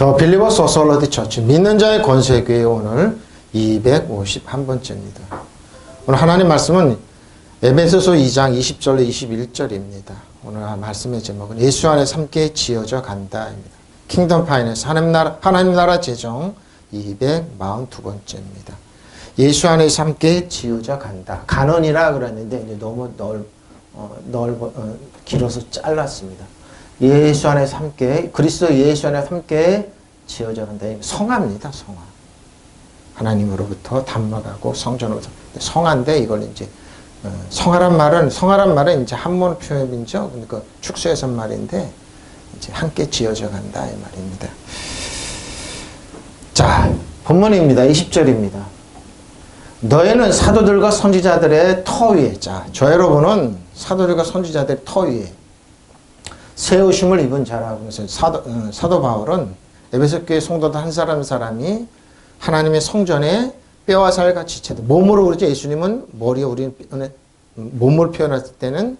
더 빌리버스 오솔러디 처치 믿는 자의 권세교회 오늘 251번째입니다. 오늘 하나님 말씀은 에베소서 2장 20절로 21절입니다. 오늘 말씀의 제목은 예수 안에서 함께 지어져 간다입니다. 킹덤 파이낸스 하나님 나라 재정 242번째입니다. 예수 안에서 함께 지어져 간다. 간언이라 그랬는데 이제 너무 길어서 잘랐습니다. 예수 안에서 함께 그리스도 예수 안에서 함께 지어져 간다. 성화입니다. 성화. 하나님으로부터 단막하고 성전으로부터 성화인데 이걸 이제 성화란 말은 이제 한문 표현이죠. 그러니까 축소해서 말인데 이제 함께 지어져 간다 이 말입니다. 자, 본문입니다. 20절입니다. 너희는 사도들과 선지자들의 터 위에, 자, 저 여러분은 사도들과 선지자들의 터 위에 세우심을 입은 자라고 해서 사도 바울은 에베소 교회 성도들 한 사람 한 사람이 하나님의 성전에 뼈와 살과 지체들, 몸으로 그러죠. 예수님은 머리에 우리는 몸을 표현했을 때는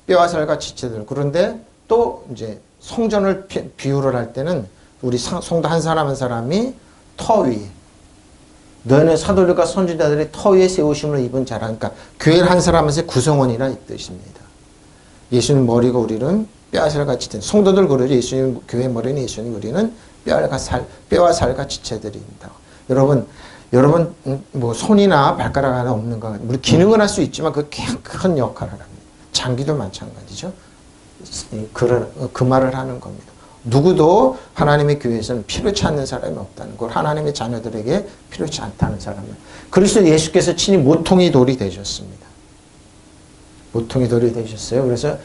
뼈와 살과 지체들. 그런데 또 이제 성전을 비유를 할 때는 우리 성도 한 사람 한 사람이 터 위에, 너희는 사도들과 선지자들이 터 위에 세우심을 입은 자라. 그러니까 교회를 한 사람에서 구성원이라 이 뜻입니다. 예수님 머리고 우리는 뼈와 살과 지체. 성도들 그러죠. 예수님 교회 머리는 예수님 우리는 뼈와 살과 지체들입니다. 여러분 뭐 손이나 발가락 하나 없는 거 우리 기능은 할 수 있지만 그 큰 역할을 합니다. 장기도 마찬가지죠. 그 말을 하는 겁니다. 누구도 하나님의 교회에서는 필요치 않는 사람이 없다는 걸, 하나님의 자녀들에게 필요치 않다는 사람을. 그리스도 예수께서 친히 모퉁이 돌이 되셨습니다. 모퉁이 돌이 되셨어요. 그래서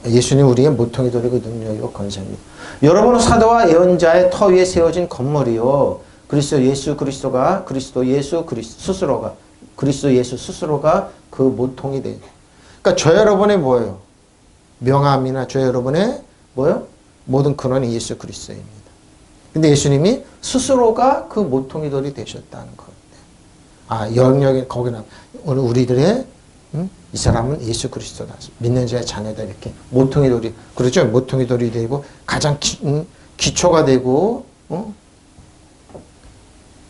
예수님 우리의 모퉁이 돌이고 능력이고 권세입니다. 여러분은 사도와 예언자의 터 위에 세워진 건물이요, 그리스도 예수 스스로가 그 모퉁이 되. 그러니까 저 여러분의 뭐예요? 명함이나 저 여러분의 뭐예요? 모든 근원이 예수 그리스도입니다. 근데 예수님이 스스로가 그 모퉁이 돌이 되셨다는 거예요. 영역이 거기나 오늘 우리들의 이 사람은 예수 그리스도다. 믿는 자의 자녀다. 이렇게 모퉁이 돌이, 그렇죠? 모퉁이 돌이 되고 가장 기초가 되고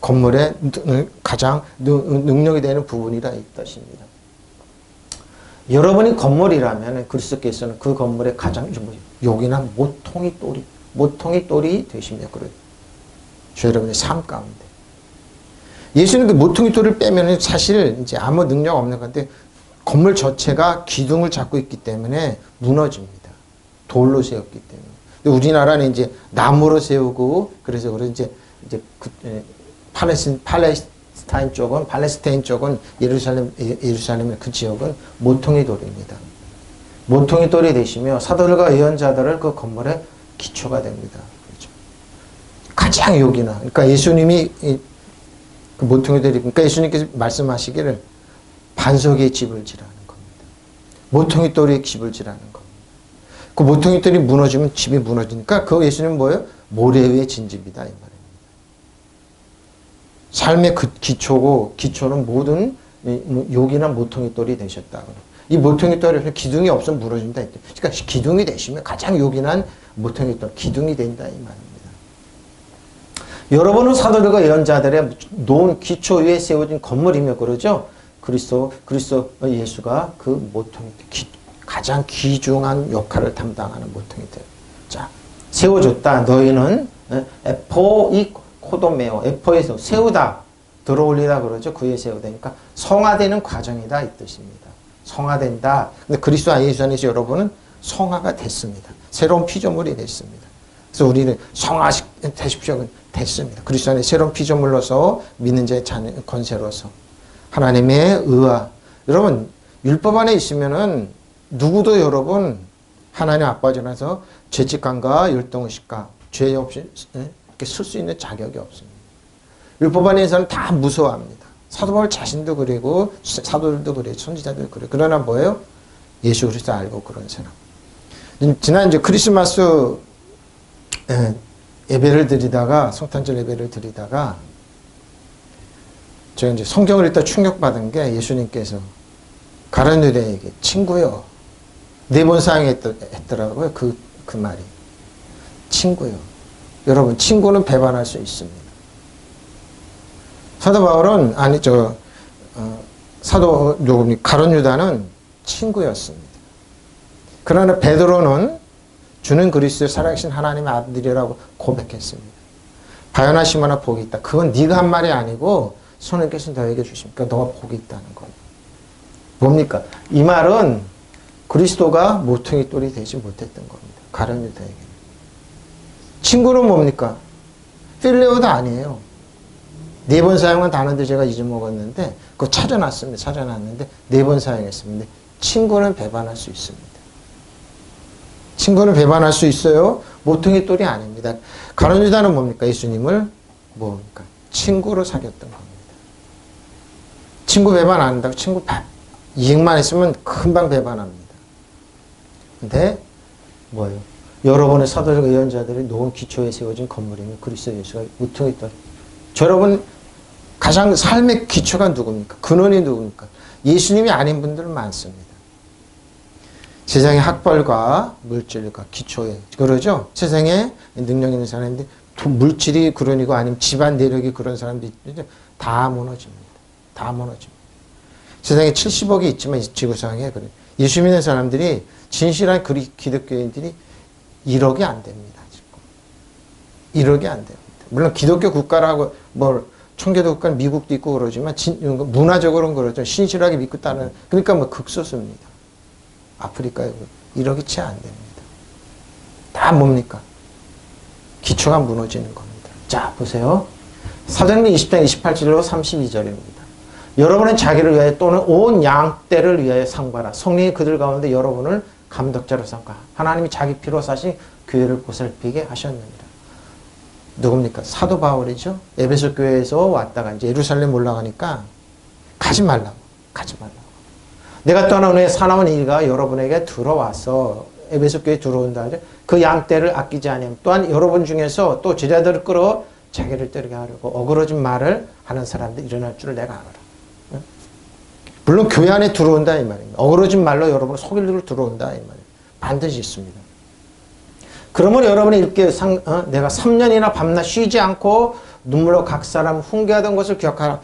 건물의 가장 능력이 되는 부분이라 이 뜻입니다. 여러분이 건물이라면 그리스도께서는 그 건물의 가장 요긴한 모퉁이 돌이 되시며 그래요. 저 여러분의 삶 가운데 예수는 그 모퉁이 돌을 빼면 사실 이제 아무 능력 없는 건데 건물 전체가 기둥을 잡고 있기 때문에 무너집니다. 돌로 세웠기 때문에. 근데 우리나라는 이제 나무로 세우고 그래서 이제 팔레스타인 쪽은 예루살렘의 그 지역은 모퉁이 돌입니다. 모퉁이 돌이 되시며 사도들과 예언자들을 그 건물의 기초가 됩니다. 그렇죠? 가장 요긴한. 그러니까 예수님이 그 모퉁이 돌이, 그러니까 예수님께서 말씀하시기를 반석의 집을 지라는 겁니다. 모퉁이 돌의 집을 지라는 겁니다. 그 모퉁이 돌이 무너지면 집이 무너지니까 그 예수님은 뭐예요? 모래 위에 진 집이다 이 말입니다. 삶의 그 기초는 모든 요긴한 모퉁이 돌이 되셨다. 이 모퉁이 돌이 기둥이 없으면 무너진다. 그러니까 기둥이 되시면 가장 요긴한 모퉁이 돌, 기둥이 된다 이 말입니다. 여러분은 사도들과 예언자들의 놓은 기초 위에 세워진 건물이며 그러죠. 그리스도 예수가 그 모퉁이, 가장 귀중한 역할을 담당하는 모퉁이들. 자, 세워졌다. 너희는 코도메오, 에포에서 세우다, 들어올리다 그러죠. 그에 세우다니까 성화되는 과정이다 이 뜻입니다. 성화된다. 근데 그리스도 예수 안에서 여러분은 성화가 됐습니다. 새로운 피조물이 됐습니다. 그래서 우리는 성화되십시오. 됐습니다. 그리스도 안에 새로운 피조물로서 믿는 자의 자녀 권세로서 하나님의 의와, 여러분 율법 안에 있으면은 누구도 여러분 하나님 아버지라서 죄책감과 열등의식과 죄 없이 이렇게 쓸 수 있는 자격이 없습니다. 율법 안에서는 다 무서워합니다. 사도 바울 자신도 그리고 사도들도 그래요. 선지자들도 그래요. 그러나 뭐예요? 예수 그리스도 알고 그런 사람. 지난 이제 크리스마스 예배를 드리다가, 성탄절 예배를 드리다가 제가 이제 성경을 읽다 충격받은 게 예수님께서 가룟 유대인에게 친구요, 4번 사용했더라고요. 그 말이 친구요. 여러분, 친구는 배반할 수 있습니다. 사도 바울은, 가룟 유다는 친구였습니다. 그러나 베드로는 주는 그리스도의 살아계신 하나님의 아들이라고 고백했습니다. 바요나 시몬아 복이 있다. 그건 네가 한 말이 아니고 성령께서 너에게 주십니까? 너가 복이 있다는 거예요. 뭡니까? 이 말은 그리스도가 모퉁이 돌이 되지 못했던 겁니다. 가룟 유다에게. 친구는 뭡니까? 필레오도 아니에요. 4번 사용한 단어도 제가 잊어먹었는데 그거 찾아놨는데 4번 사용했습니다. 친구는 배반할 수 있습니다. 친구는 배반할 수 있어요. 모퉁이 돌이 아닙니다. 가룟 유다는 뭡니까? 예수님을 뭡니까? 친구로 사귀었던 겁니다. 친구 배반 안 한다고 친구 이익만 있으면 금방 배반합니다. 근데 뭐예요? 여러분의 사도적 예언자들이 놓은 기초에 세워진 건물이면 그리스도 예수가 모퉁이 돌. 여러분 가장 삶의 기초가 누굽니까? 근원이 누굽니까? 예수님이 아닌 분들은 많습니다. 세상의 학벌과 물질과 기초에 그러죠. 세상에 능력 있는 사람인데 물질이 그런이고 아니면 집안 내력이 그런 사람도 다 무너집니다. 다 무너집니다. 세상에 70억이 있지만 지구상에 그래. 예수 믿는 사람들이 진실한 기독교인들이 1억이 안 됩니다. 지금 1억이 안 됩니다. 물론 기독교 국가라고 청교도 국가는 미국도 있고 그러지만 문화적으로는 그렇죠. 신실하게 믿고 따르는 그러니까 극소수입니다. 아프리카에 1억이 채 안 됩니다. 다 뭡니까? 기초가 무너지는 겁니다. 자, 보세요. 사도행전 20장 28절로 32절입니다. 여러분은 자기를 위하여 또는 온 양떼를 위하여 상바라. 성령이 그들 가운데 여러분을 감독자로 삼가 하나님이 자기 피로 사신 교회를 보살피게 하셨느니라. 누굽니까? 사도 바울이죠. 에베소 교회에서 왔다가 이제 예루살렘 올라가니까 가지 말라고. 내가 떠난 후에 사나운 이가 여러분에게 들어와서 에베소 교회에 들어온다. 그 양떼를 아끼지 아니하면 또한 여러분 중에서 또 제자들을 끌어 자기를 따르게 하려고 어그러진 말을 하는 사람들 일어날 줄을 내가 알아라. 물론 교회 안에 들어온다 이 말입니다. 어그러진 말로 여러분을 속이려고 들어온다 이 말입니다. 반드시 있습니다. 그러면 여러분이 이렇게 내가 3년이나 밤낮 쉬지 않고 눈물로 각 사람 훈계하던 것을 기억하라.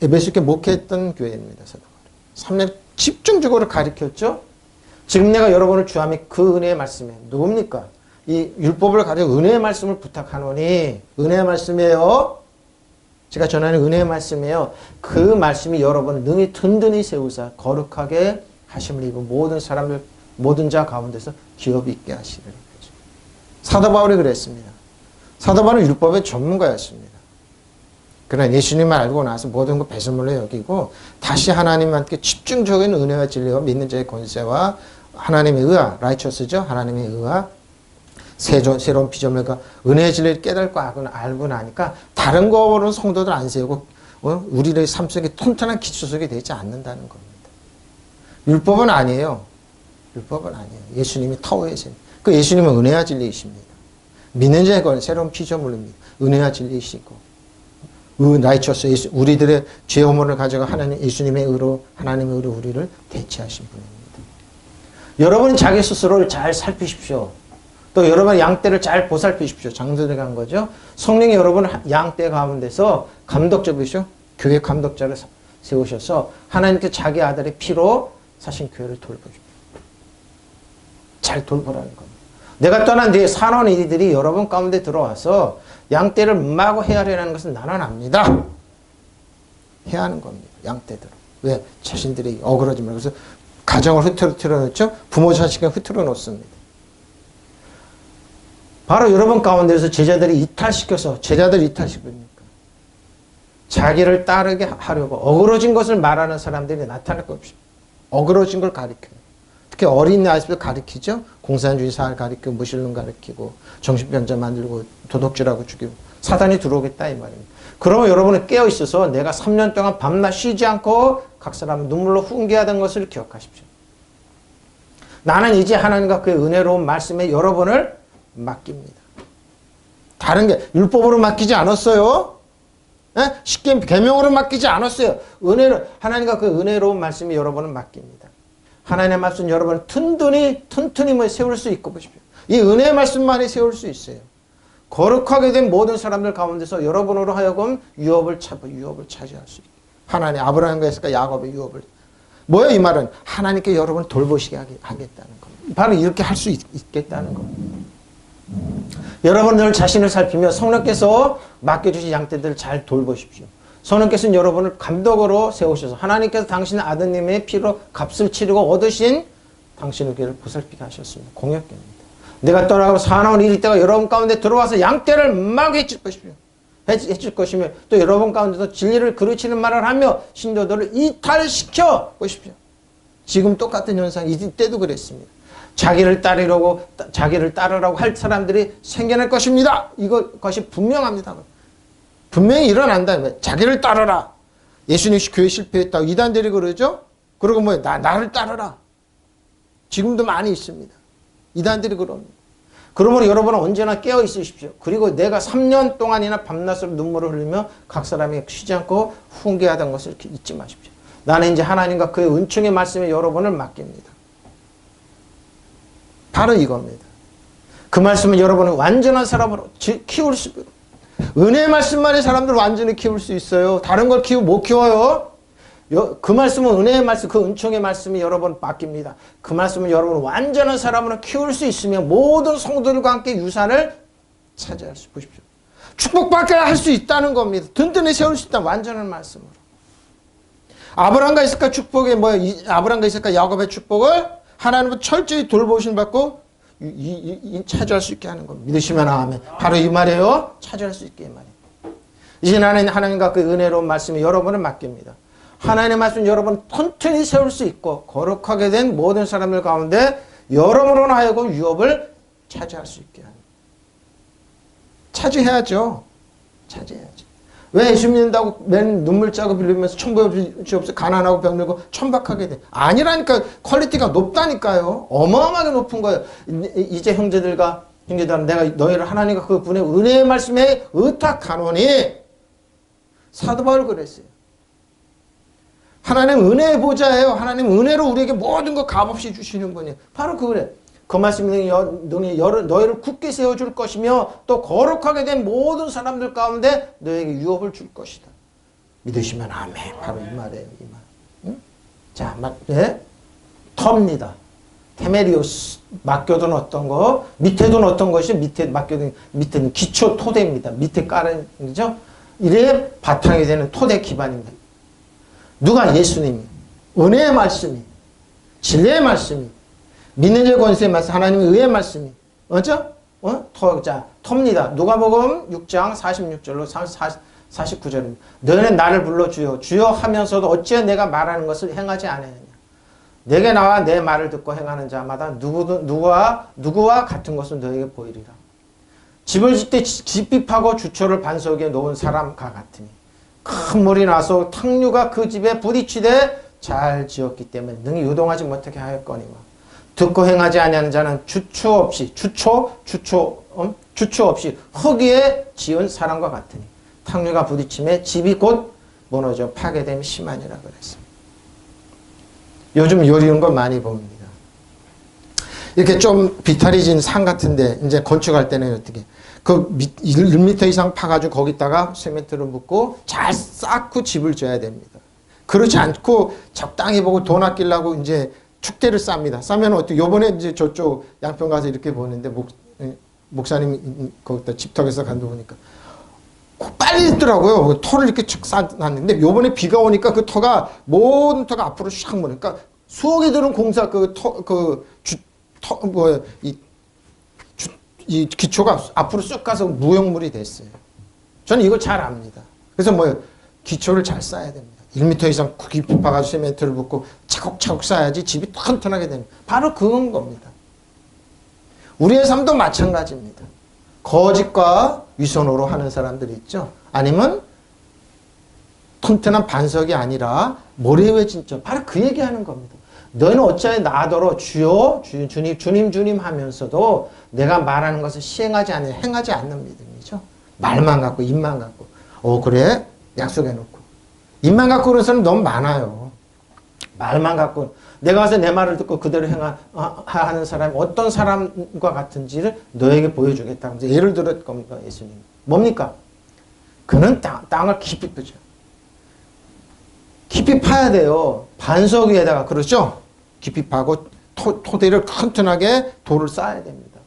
에베소 교회 목회했던 교회입니다. 3년 집중적으로 가르쳤죠. 지금 내가 여러분을 주함이 그 은혜의 말씀에 누굽니까? 이 율법을 가지고 은혜의 말씀을 부탁하노니 은혜의 말씀이에요. 제가 전하는 은혜의 말씀이에요. 그 말씀이 여러분을 능히 든든히 세우사 거룩하게 하심을 입은 모든 사람들 모든 자 가운데서 기업이 있게 하시리라. 사도 바울이 그랬습니다. 사도 바울은 율법의 전문가였습니다. 그러나 예수님을 알고 나서 모든 것 배설물로 여기고 다시 하나님한테 집중적인 은혜와 진리와 믿는 자의 권세와 하나님의 의와 라이처스죠. 하나님의 의와 새로운 피조물과 은혜의 진리를 깨닫고 알고 나니까 다른 거로는 성도들 안 세우고 우리의 삶 속에 튼튼한 기초 속에 되지 않는다는 겁니다. 율법은 아니에요. 율법은 아니에요. 예수님이 타워이신 그 예수님은 은혜와 진리이십니다. 믿는 자의 건 새로운 피조물입니다. 은혜와 진리이시고 라이처스 우리들의 죄 허물을 가져가 하나님 예수님의 의로 하나님의 의로 우리를 대체하신 분입니다. 여러분 자기 스스로를 잘 살피십시오. 또 여러분 양떼를 잘 보살피십시오. 장로들이 한 거죠. 성령이 여러분 양떼 가운데서 감독자이시죠. 교회 감독자를 세우셔서 하나님께 자기 아들의 피로 사신 교회를 돌보십시오. 잘 돌보라는 겁니다. 내가 떠난 뒤에 사나운 이들이 여러분 가운데 들어와서 양떼를 마구 헤아리라는 것은 나는 압니다. 해하는 겁니다. 양떼들. 왜? 자신들이 어그러지면 그래서 가정을 흐트러 놓죠. 부모 자식을 흐트러 놓습니다. 바로 여러분 가운데서 제자들이 이탈시켜서 제자들 이탈시킵니까? 자기를 따르게 하려고 어그러진 것을 말하는 사람들이 나타날 것 없이 어그러진 걸 가리켜요. 특히 어린 아이들도 가리키죠. 공산주의 사를 가리키고 무신론 가리키고 정신병자 만들고 도둑질하고 죽이고 사단이 들어오겠다 이 말입니다. 그러면 여러분은 깨어있어서 내가 3년 동안 밤낮 쉬지 않고 각 사람 눈물로 훈계하던 것을 기억하십시오. 나는 이제 하나님과 그의 은혜로운 말씀에 여러분을 맡깁니다. 다른 게 율법으로 맡기지 않았어요. 에? 쉽게 계명으로 맡기지 않았어요. 하나님과 그 은혜로운 말씀이 여러분을 맡깁니다. 하나님의 말씀 여러분을 튼튼히 세울 수 있고 보십시오. 이 은혜의 말씀만이 세울 수 있어요. 거룩하게 된 모든 사람들 가운데서 여러분으로 하여금 유업을 차지할 수 있게. 하나님 아브라함과 했을까 야곱의 유업을. 뭐예요 이 말은? 하나님께 여러분을 돌보시게 하겠다는 겁니다. 바로 이렇게 할 수 있겠다는 겁니다. 여러분들 자신을 살피며 성령께서 맡겨주신 양떼들을 잘 돌보십시오. 성령께서는 여러분을 감독으로 세우셔서 하나님께서 당신의 아드님의 피로 값을 치르고 얻으신 당신의 교회를 보살피게 하셨습니다. 공역교입니다. 내가 떠나고 사나운 일이 때가 여러분 가운데 들어와서 양떼를 막 해칠 것이며 또 여러분 가운데서 진리를 그르치는 말을 하며 신도들을 이탈시켜 보십시오. 지금 똑같은 현상 이때도 그랬습니다. 자기를 따르라고 할 사람들이 생겨날 것입니다. 이것이 분명합니다. 분명히 일어난다. 자기를 따르라. 예수님 교회 실패했다고 이단들이 그러죠. 그리고 나를 따르라. 지금도 많이 있습니다. 이단들이 그럽니다. 그러므로 여러분은 언제나 깨어 있으십시오. 그리고 내가 3년 동안이나 밤낮으로 눈물을 흘리며 각 사람이 쉬지 않고 훈계하던 것을 이렇게 잊지 마십시오. 나는 이제 하나님과 그의 은총의 말씀에 여러분을 맡깁니다. 바로 이겁니다. 그 말씀은 여러분을 완전한 사람으로 키울 수 있어요. 은혜의 말씀만이 사람들을 완전히 키울 수 있어요. 다른 걸 못 키워요. 그 말씀은 은혜의 말씀, 그 은총의 말씀이 여러분 맡깁니다. 그 말씀은 여러분을 완전한 사람으로 키울 수 있으면 모든 성도들과 함께 유산을 차지할 수 보십시오. 축복받게 할 수 있다는 겁니다. 든든히 세울 수 있다. 완전한 말씀으로. 아브라함과 이삭과 축복에 아브라함과 이삭과 야곱의 축복을 하나님은 철저히 돌보심 받고 차지할 수 있게 하는 겁니다. 믿으시면 아멘. 바로 이 말이에요. 차지할 수 있게 말이에요. 이제 나는 하나님과 그 은혜로운 말씀이 여러분을 맡깁니다. 하나님의 말씀 여러분 튼튼히 세울 수 있고 거룩하게 된 모든 사람들 가운데 여러분으로 하여금 유업을 차지할 수 있게 합니다. 차지해야죠. 차지해야죠. 왜 예수 믿는다고 맨 눈물 짜고 빌리면서 천벌이 없어 가난하고 병들고 천박하게 돼. 아니라니까. 퀄리티가 높다니까요. 어마어마하게 높은 거예요. 이제 형제들과 형제들은 내가 너희를 하나님과 그 분의 은혜의 말씀에 의탁하노니 사도 바울 그랬어요. 하나님 은혜의 보좌예요. 하나님 은혜로 우리에게 모든 거 값없이 주시는 분이에요. 바로 그래. 그 말씀이 너희를 굳게 세워줄 것이며 또 거룩하게 된 모든 사람들 가운데 너에게 유업을 줄 것이다. 믿으시면 아멘. 바로 이 말이에요. 이 말. 응? 자, 터입니다. 테메리오스. 맡겨둔 어떤 거, 밑에 둔 어떤 것이 밑에는 기초 토대입니다. 밑에 깔은 거죠. 이래 바탕이 되는 토대 기반입니다. 누가? 예수님이. 은혜의 말씀이. 진리의 말씀이. 믿는 자 권세의 말씀. 하나님의 의의 말씀이. 맞죠? 터입니다. 누가복음 6장 46절로 49절입니다. 너희는 나를 불러 주여 주여 하면서도 어찌 내가 말하는 것을 행하지 않았느냐. 내게 나와 내 말을 듣고 행하는 자마다 누구와 같은 것을 너에게 보이리라. 집을 짓때 깊이 파고 주초를 반석 위에 놓은 사람과 같으니 큰 물이 나서 탕류가 그 집에 부딪히되 잘 지었기 때문에 능히 요동하지 못하게 하였거니와 듣고 행하지 아니하는 자는 주초 없이 흙 위에 지은 사람과 같으니 탕류가 부딪힘에 집이 곧 무너져 파괴됨이 심하니라 그랬습니다. 요즘 요리는 걸 많이 봅니다. 이렇게 좀 비탈이진 산 같은데 이제 건축할 때는 어떻게 1m 이상 파가지고 거기다가 세멘트를 묻고 잘 쌓고 집을 져야 됩니다. 그렇지 않고 적당히 보고 돈 아끼려고 이제 축대를 쌉니다. 싸면 어떻게, 요번에 이제 저쪽 양평 가서 이렇게 보는데 목사님이 거기다 집터에서 간다 보니까 빨리 있더라고요. 터를 이렇게 쭉 쌓았는데 요번에 비가 오니까 그 터가 모든 터가 앞으로 샥 무니까 수억이 드는 공사 이 기초가 앞으로 쑥 가서 무용물이 됐어요. 저는 이걸 잘 압니다. 그래서 기초를 잘 쌓아야 됩니다. 1m 이상 깊이 파가지고 세멘트를 붓고 차곡차곡 쌓아야지 집이 튼튼하게 됩니다. 바로 그건 겁니다. 우리의 삶도 마찬가지입니다. 거짓과 위선으로 하는 사람들이 있죠. 아니면 튼튼한 반석이 아니라 모래 위에 진짜 바로 그 얘기하는 겁니다. 너희는 어찌하여 나더러 주여 주님 하면서도 내가 말하는 것을 시행하지 않는 행하지 않는 믿음이죠. 말만 갖고 입만 갖고 그래 약속해놓고 입만 갖고 그런 사람 너무 많아요. 말만 갖고 내가 와서 내 말을 듣고 그대로 행하는 사람이 어떤 사람과 같은지를 너에게 보여주겠다. 예를 들을 겁니다. 예수님. 뭡니까? 그는 땅을 깊이 파죠. 깊이 파야 돼요. 반석 위에다가 그렇죠? 깊이 파고 토대를 튼튼하게 돌을 쌓아야 됩니다.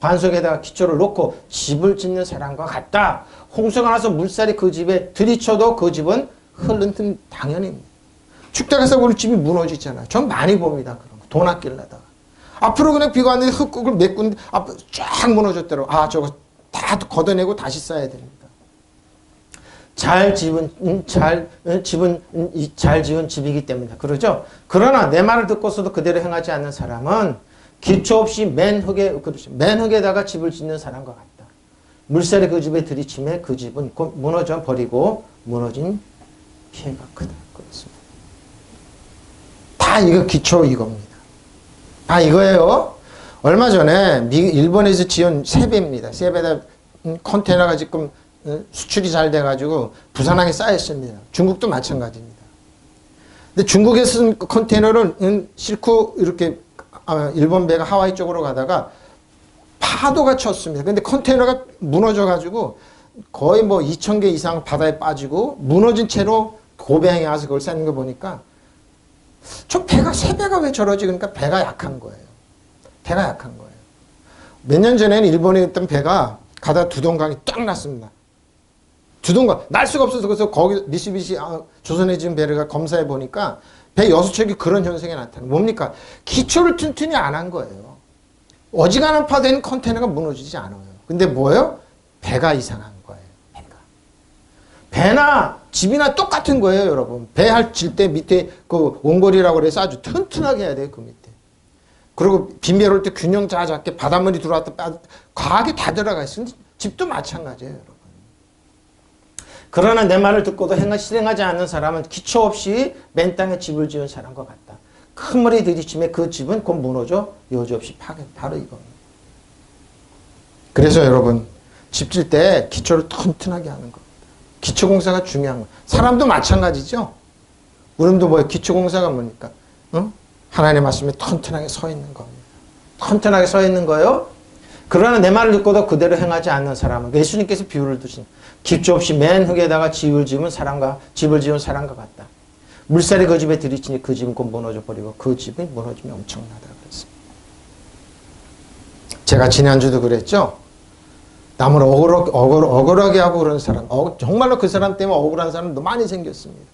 반석에다가 기초를 놓고 집을 짓는 사람과 같다. 홍수가 나서 물살이 그 집에 들이쳐도 그 집은 흘러든 당연입니다. 축대 가서 우리 집이 무너지잖아요. 전 많이 봅니다. 그런 거. 돈 아끼려다가. 앞으로 그냥 비가 왔는데 흙국을 메꾼 앞으로 쫙 무너졌더라고. 아, 저거 다 걷어내고 다시 쌓아야 됩니다. 잘 지은 집이기 때문이다. 그러죠? 그러나 내 말을 듣고서도 그대로 행하지 않는 사람은 기초 없이 맨 흙에다가 집을 짓는 사람과 같다. 물살이 그 집에 들이침에 그 집은 곧 무너져 버리고 무너진 피해가 크다. 그렇습니다. 다 이거 기초 이겁니다. 다 이거예요. 얼마 전에 일본에서 지은 세배입니다. 세배다 컨테이너가 지금 수출이 잘 돼가지고 부산항에 쌓였습니다. 중국도 마찬가지입니다. 근데 중국에 쓴 컨테이너를 싣고 이렇게 일본 배가 하와이 쪽으로 가다가 파도가 쳤습니다. 근데 컨테이너가 무너져가지고 거의 뭐 2,000개 이상 바다에 빠지고 무너진 채로 고배항에 와서 그걸 쌓는 거 보니까 저 배가 세 배가 왜 저러지? 그러니까 배가 약한 거예요. 배가 약한 거예요. 몇 년 전에는 일본에 있던 배가 가다 두동강이 딱 났습니다. 두동강 날 수가 없어서 그래서 거기 미쓰비시 조선에 지은 배를 검사해 보니까 배 6척이 그런 현상이 나타나요. 뭡니까? 기초를 튼튼히 안 한 거예요. 어지간한 파도에는 컨테이너가 무너지지 않아요. 근데 뭐예요? 배가 이상한 거예요. 배나 집이나 똑같은 거예요, 여러분. 배 질 때 밑에 그 원골이라고 그래서 아주 튼튼하게 해야 돼요, 그 밑에. 그리고 빈배 올 때 균형 잘 잡게 바닷물이 들어왔다 과하게 다 들어가 있어요. 집도 마찬가지예요, 여러분. 그러나 내 말을 듣고도 실행하지 않는 사람은 기초 없이 맨 땅에 집을 지은 사람과 같다. 큰 물이 들이침에 그 집은 곧 무너져 여지없이 파괴. 바로 이겁니다. 그래서 여러분 집 질 때 기초를 튼튼하게 하는 겁니다. 기초공사가 중요한 거예요. 사람도 마찬가지죠. 우리도 뭐예요? 기초공사가 뭡니까? 응? 하나님의 말씀에 튼튼하게 서 있는 겁니다. 튼튼하게 서 있는 거예요. 그러나 내 말을 듣고도 그대로 행하지 않는 사람은 예수님께서 비유를 두신 기초 없이 맨 흙에다가 집을 지은 사람과 같다. 물살이 그 집에 들이치니 그 집은 곧 무너져 버리고 그 집이 무너지면 엄청나다 그랬습니다. 제가 지난주도 그랬죠. 남을 억울하게 하고 그런 사람, 정말로 그 사람 때문에 억울한 사람도 많이 생겼습니다.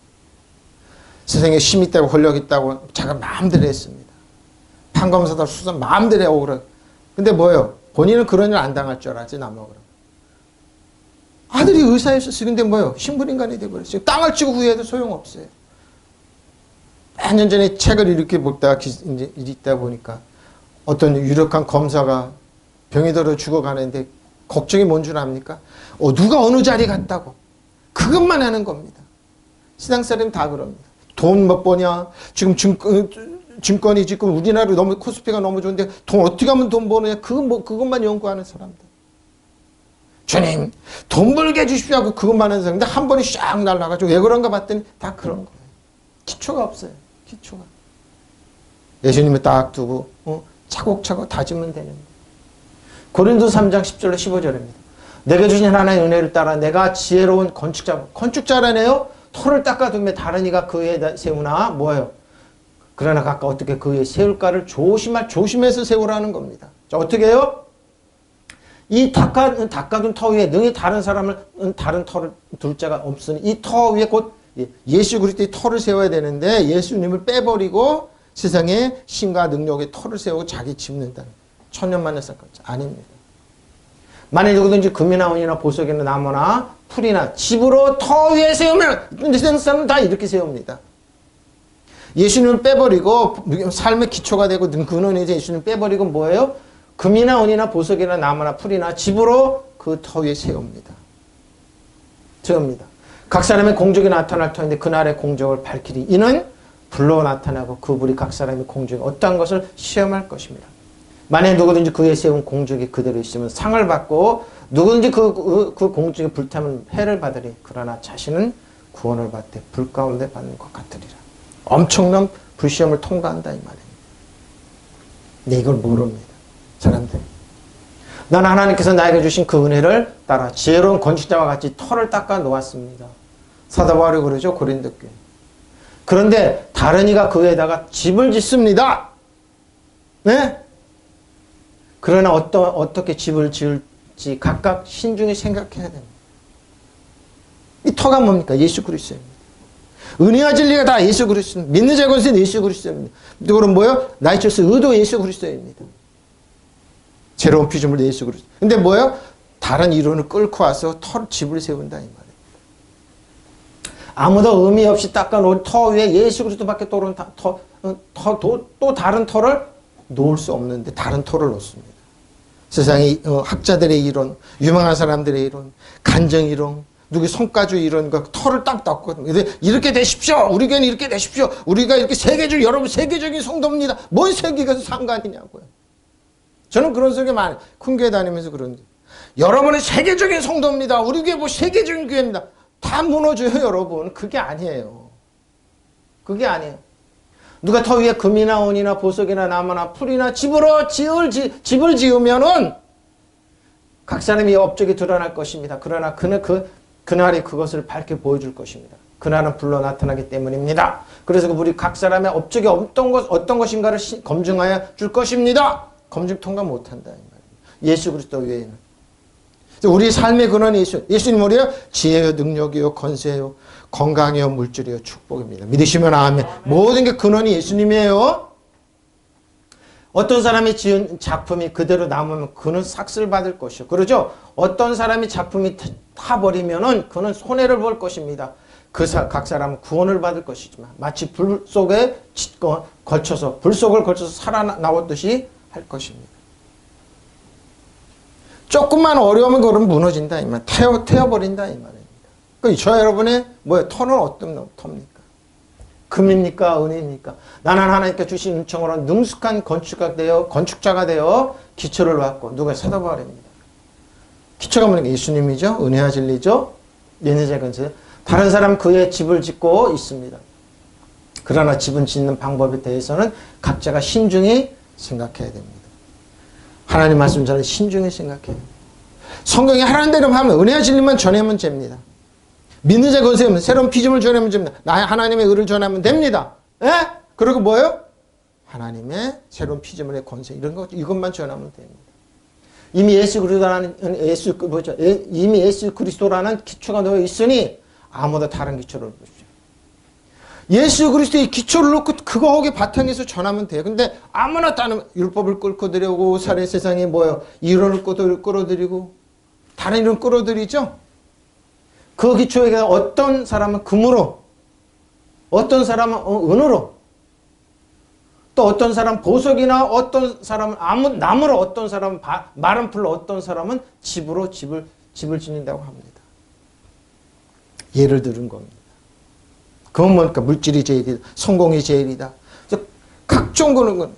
세상에 힘 있다고 권력 있다고 자가 마음대로 했습니다. 판검사들 수사 마음대로 억울하게. 근데 뭐예요? 본인은 그런 일 안 당할 줄 알았지, 남하고. 아들이 의사였었어요. 근데 뭐예요? 신분인간이 되어버렸어요. 땅을 치고 후회해도 소용없어요. 몇 년 전에 책을 이렇게 보다가 이제 읽다 보니까 어떤 유력한 검사가 병이 들어 죽어가는데 걱정이 뭔 줄 압니까? 누가 어느 자리 갔다고. 그것만 하는 겁니다. 세상 사람이 다 그럽니다. 돈 몇 버냐? 지금 증권이 지금 우리나라로 너무 코스피가 너무 좋은데 돈 어떻게 하면 돈 버느냐? 그것만 연구하는 사람들. 주님, 돈 벌게 해주십시오 하고 그것만 하는 사람인데 한 번에 샥 날라가지고 왜 그런가 봤더니 다 그런 거예요. 기초가 없어요. 기초가. 예수님을 딱 두고 차곡차곡 다지면 되는 거예요. 고린도서 3장 10절로 15절입니다. 내게 주신 하나님의 은혜를 따라 내가 지혜로운 건축자라네요. 토를 닦아두며 다른 이가 그 위에 세우나 뭐예요? 그러나 각각 어떻게 그 위에 세울까를 조심해서 세우라는 겁니다. 자, 어떻게 해요? 이 닦아둔 터 위에 능히 다른 터를 둘 자가 없으니 이 터 위에 곧 예수 그리스도의 터를 세워야 되는데 예수님을 빼버리고 세상에 신과 능력의 터를 세우고 자기 집는다는 천년만년 사건 아닙니다. 만일 누구든지 금이나 은이나 보석이나 나무나 풀이나 집으로 터 위에 세우면 세상 사람은 다 이렇게 세웁니다. 예수님을 빼버리고 삶의 기초가 되고 근원이 예수님을 빼버리고 뭐예요? 금이나 은이나 보석이나 나무나 풀이나 집으로 그 터 위에 세웁니다. 각 사람의 공적이 나타날 터인데 그날의 공적을 밝히리. 이는 불로 나타나고 그 불이 각 사람의 공적이 어떠한 것을 시험할 것입니다. 만약 누구든지 그에 세운 공적이 그대로 있으면 상을 받고 누구든지 그 공적이 불타면 해를 받으리. 그러나 자신은 구원을 받되 불 가운데 받는 것 같으리라. 엄청난 불시험을 통과한다 이 말입니다. 근데 이걸 모릅니다. 사람들이. 나는 하나님께서 나에게 주신 그 은혜를 따라 지혜로운 건축자와 같이 터를 닦아 놓았습니다. 사도 바울이 그러죠. 고린도 교회. 그런데 다른 이가 그 위에다가 집을 짓습니다. 네? 그러나 어떻게 집을 지을지 각각 신중히 생각해야 됩니다. 이 터가 뭡니까? 예수 그리스도입니다. 은혜와 진리가 다 예수 그리스도입니다. 믿는 자의 권세는 예수 그리스도입니다. 그럼 뭐예요? 라이처스 의도 예수 그리스도입니다. 새로운 피조물 예수 그리스도. 근데 뭐예요? 다른 이론을 끌고 와서 집을 세운다 이 말이에요. 아무도 의미 없이 닦아놓은 터 위에 예수 그리스도밖에 또 다른 터를 놓을 수 없는데 다른 터를 놓습니다. 세상의 학자들의 이론, 유명한 사람들의 이론, 간정 이론, 누구 성과주의 이론, 터를 딱 닦거든요. 이렇게 되십시오. 우리 교회는 이렇게 되십시오. 우리가 이렇게 여러분 세계적인 성도입니다. 뭔 세계가 상관이냐고요. 저는 그런 소리 많이 큰 교회 다니면서 그런 여러분은 세계적인 성도입니다. 우리 교회 뭐 세계적인 교회입니다. 다 무너져요, 여러분. 그게 아니에요. 그게 아니에요. 누가 터 위에 금이나 은이나 보석이나 나무나 풀이나 집을 지으면은 각 사람이 업적이 드러날 것입니다. 그러나 그날이 그것을 밝게 보여줄 것입니다. 그날은 불로 나타나기 때문입니다. 그래서 우리 각 사람의 업적이 어떤 것인가를 검증하여 줄 것입니다. 검증 통과 못한다 이 말이에요. 예수 그리스도 외에는. 우리 삶의 근원이 예수님 뭐래요? 지혜요, 능력이요, 건세요, 건강이요, 물질이요, 축복입니다. 믿으시면 아멘. 모든 게 근원이 예수님이에요. 어떤 사람이 지은 작품이 그대로 남으면 그는 삭슬 받을 것이요. 그러죠? 어떤 사람이 작품이 타버리면은 그는 손해를 볼 것입니다. 각 사람은 구원을 받을 것이지만 마치 불 속을 걸쳐서 살아나왔듯이 할 것입니다. 조금만 어려우면 그럼 무너진다 이 말. 태워버린다 이 말입니다. 그러니까 저 여러분의 터는 어떤 터입니까? 금입니까? 은입니까? 나는 하나님께 주신 은총으로 능숙한 건축자가 되어 기초를 놨고 누가 사도 바울입니다. 기초가 뭐냐? 예수님이죠. 은혜와 진리죠. 예내자 건설. 다른 사람 그의 집을 짓고 있습니다. 그러나 집은 짓는 방법에 대해서는 각자가 신중히 생각해야 됩니다. 하나님 말씀 저는 신중히 생각해요. 성경이 하라는 대로 하면 은혜와 진리만 전하면 됩니다. 믿는 자 건세면 새로운 피조물 전하면 됩니다. 나의 하나님의 의를 전하면 됩니다. 예? 그리고 뭐예요? 하나님의 새로운 피조물의 권세 이것만 전하면 됩니다. 이미 예수 그리스도라는 기초가 놓여 있으니 아무도 다른 기초를 보십시오. 예수 그리스도의 기초를 놓고 그거 거기 바탕에서 전하면 돼요. 근데 아무나 다른 율법을 끌고 들여오고 살의 세상에 이론을 끌어들이고 다른 이론 끌어들이죠. 그 기초에 어떤 사람은 금으로, 어떤 사람은 은으로, 또 어떤 사람은 보석이나 어떤 사람은 나무로, 어떤 사람은 마른 풀로, 어떤 사람은 집으로 집을 짓는다고 합니다. 예를 들은 겁니다. 그건 뭡니까? 물질이 제일이다. 성공이 제일이다. 각종 그런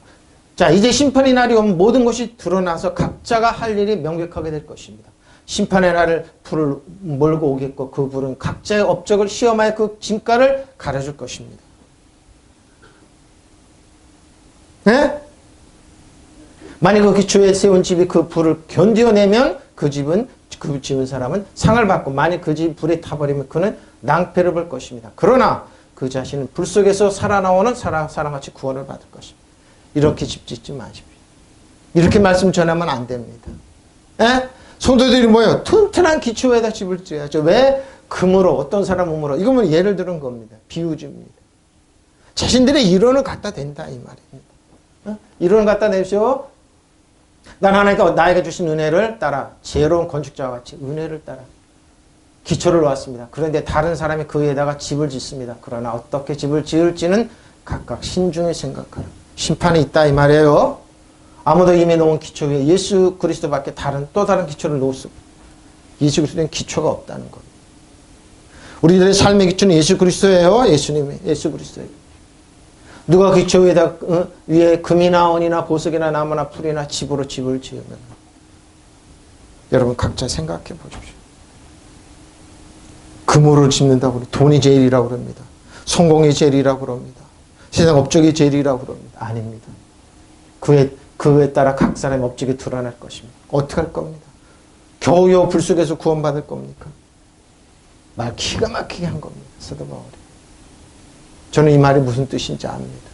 자, 이제 심판의 날이 오면 모든 것이 드러나서 각자가 할 일이 명백하게 될 것입니다. 심판의 날을 불을 몰고 오겠고 그 불은 각자의 업적을 시험하여 그 진가를 가려줄 것입니다. 네? 만약 그 기초에 세운 집이 그 불을 견뎌내면 그 집은 사람은 상을 받고 만약 그 집 불에 타버리면 그는 낭패를 볼 것입니다. 그러나 그 자신은 불 속에서 살아나오는 사람같이 구원을 받을 것입니다. 이렇게 집 짓지 마십시오. 이렇게 말씀 전하면 안 됩니다. 에? 성도들이 뭐예요? 튼튼한 기초에다 집을 지어야죠. 왜? 금으로, 어떤 사람 은으로. 이거는 예를 들은 겁니다. 비유집니다. 자신들의 이론을 갖다 댄다 이 말입니다. 어? 이론을 갖다 내십시오. 난 하나님께 나에게 주신 은혜를 따라 지혜로운 건축자와 같이 은혜를 따라 기초를 놓았습니다. 그런데 다른 사람이 그 위에다가 집을 짓습니다. 그러나 어떻게 집을 지을지는 각각 신중히 생각하라. 심판이 있다 이 말이에요. 아무도 이미 놓은 기초 위에 예수 그리스도밖에 또 다른 기초를 놓을 수 없어요. 예수 그리스도는 기초가 없다는 겁니다. 우리들의 삶의 기초는 예수 그리스도예요. 예수님이 예수 그리스도예요. 누가 기초 위에 금이나 은이나 보석이나 나무나 풀이나 집으로 집을 지으면 여러분 각자 생각해 보십시오. 금으로 짓는다고 돈이 제일이라고 그럽니다. 성공이 제일이라고 그럽니다. 세상 업적이 제일이라고 그럽니다. 아닙니다. 그에 따라 각 사람의 업적이 드러날 것입니다. 어떻게 할 겁니다. 겨우겨우 불 속에서 구원받을 겁니까? 말 기가 막히게 한 겁니다. 사도 바울이. 저는 이 말이 무슨 뜻인지 압니다.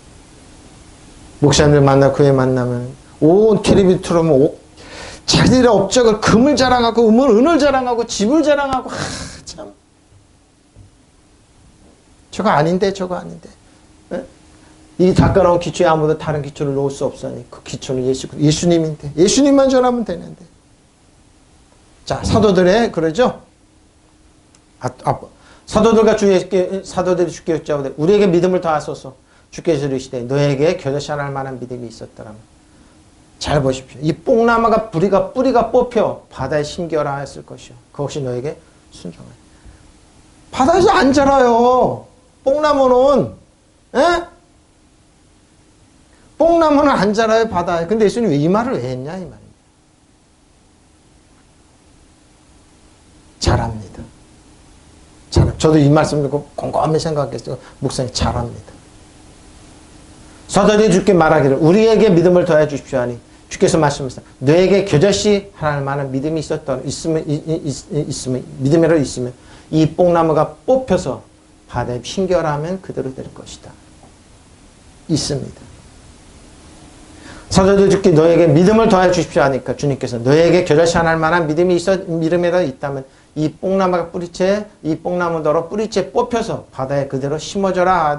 목사님들 만나 교회 만나면 온 텔레비전 틀어보면 자기들의 업적을 금을 자랑하고 은을 자랑하고 집을 자랑하고 참 저거 아닌데 네? 이 닦아놓은 기초에 아무도 다른 기초를 놓을 수 없으니 그 기초는 예수님인데 예수님만 전하면 되는데 자 사도들의 그러죠 사도들과 사도들이 주께 여짜오되 우리에게 믿음을 더하소서 주께서 이르시되 너에게 겨자씨 하나 할 만한 믿음이 있었더라면 잘 보십시오. 이 뽕나무가 뿌리가 뽑혀 바다에 심겨라 했을 것이요. 그것이 너에게 순종하여. 바다에서 안 자라요. 뽕나무는. 에? 뽕나무는 안 자라요. 바다에. 근데 예수님 왜 이 말을 왜 했냐 이 말입니다. 잘합니다. 저도 이 말씀 듣고 곰곰이 생각했어요. 목사님 잘합니다. 사도들이 주께 말하기를 우리에게 믿음을 더해 주십시오 하니 주께서 말씀하시다. 너에게 겨자씨 할 만한 믿음이 있으면 믿음이라 있으면 이 뽕나무가 뽑혀서 바다에 핑겨라면 그대로 될 것이다. 있습니다. 사도들 주께 너에게 믿음을 더해 주십시오 하니까 주님께서 너에게 겨자씨 할 만한 믿음이라 있다면 이 뽕나무가 이 뽕나무더러 뿌리채 뽑혀서 바다에 그대로 심어져라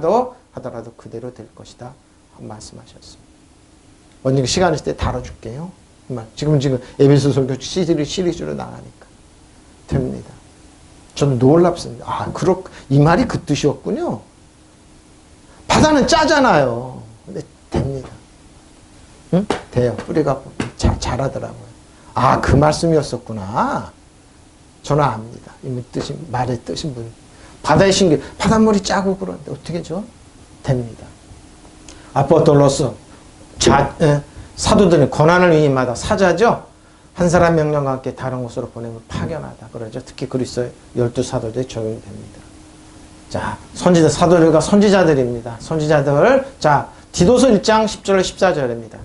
하더라도 그대로 될 것이다. 말씀하셨습니다. 언니가 시간 있을 때 다뤄줄게요. 지금 에베소 설교 시리즈로 나가니까 됩니다. 저는 놀랍습니다. 이 말이 그 뜻이었군요. 바다는 짜잖아요. 근데 됩니다. 응? 돼요. 뿌리가 자라더라고요. 그 말씀이었었구나. 저는 압니다. 이 말의 뜻인 분. 바다에 신기 바닷물이 짜고 그러는데 어떻게 죠? 됩니다. 아포톨로스 사도들이 고난을 위임하다 사자죠. 한 사람 명령과 함께 다른 곳으로 보내면 파견하다 그러죠. 특히 그리스도의 12사도들이 적용이 됩니다. 자, 사도들과 선지자들입니다. 선지자들. 자, 디도서 1장 10절 14절입니다.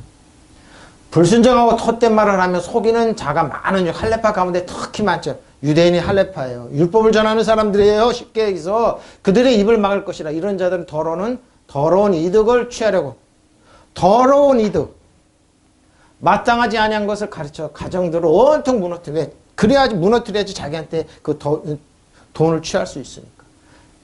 불순종하고 헛된 말을 하며 속이는 자가 많은 할레파 가운데 특히 많죠. 유대인이 할레파예요. 율법을 전하는 사람들이에요. 쉽게 얘기해서 그들의 입을 막을 것이라. 이런 자들은 더러운 이득을 취하려고 더러운 이득 마땅하지 아니한 것을 가르쳐 가정들을 온통 무너뜨려야지 자기한테 그 돈을 취할 수 있으니까.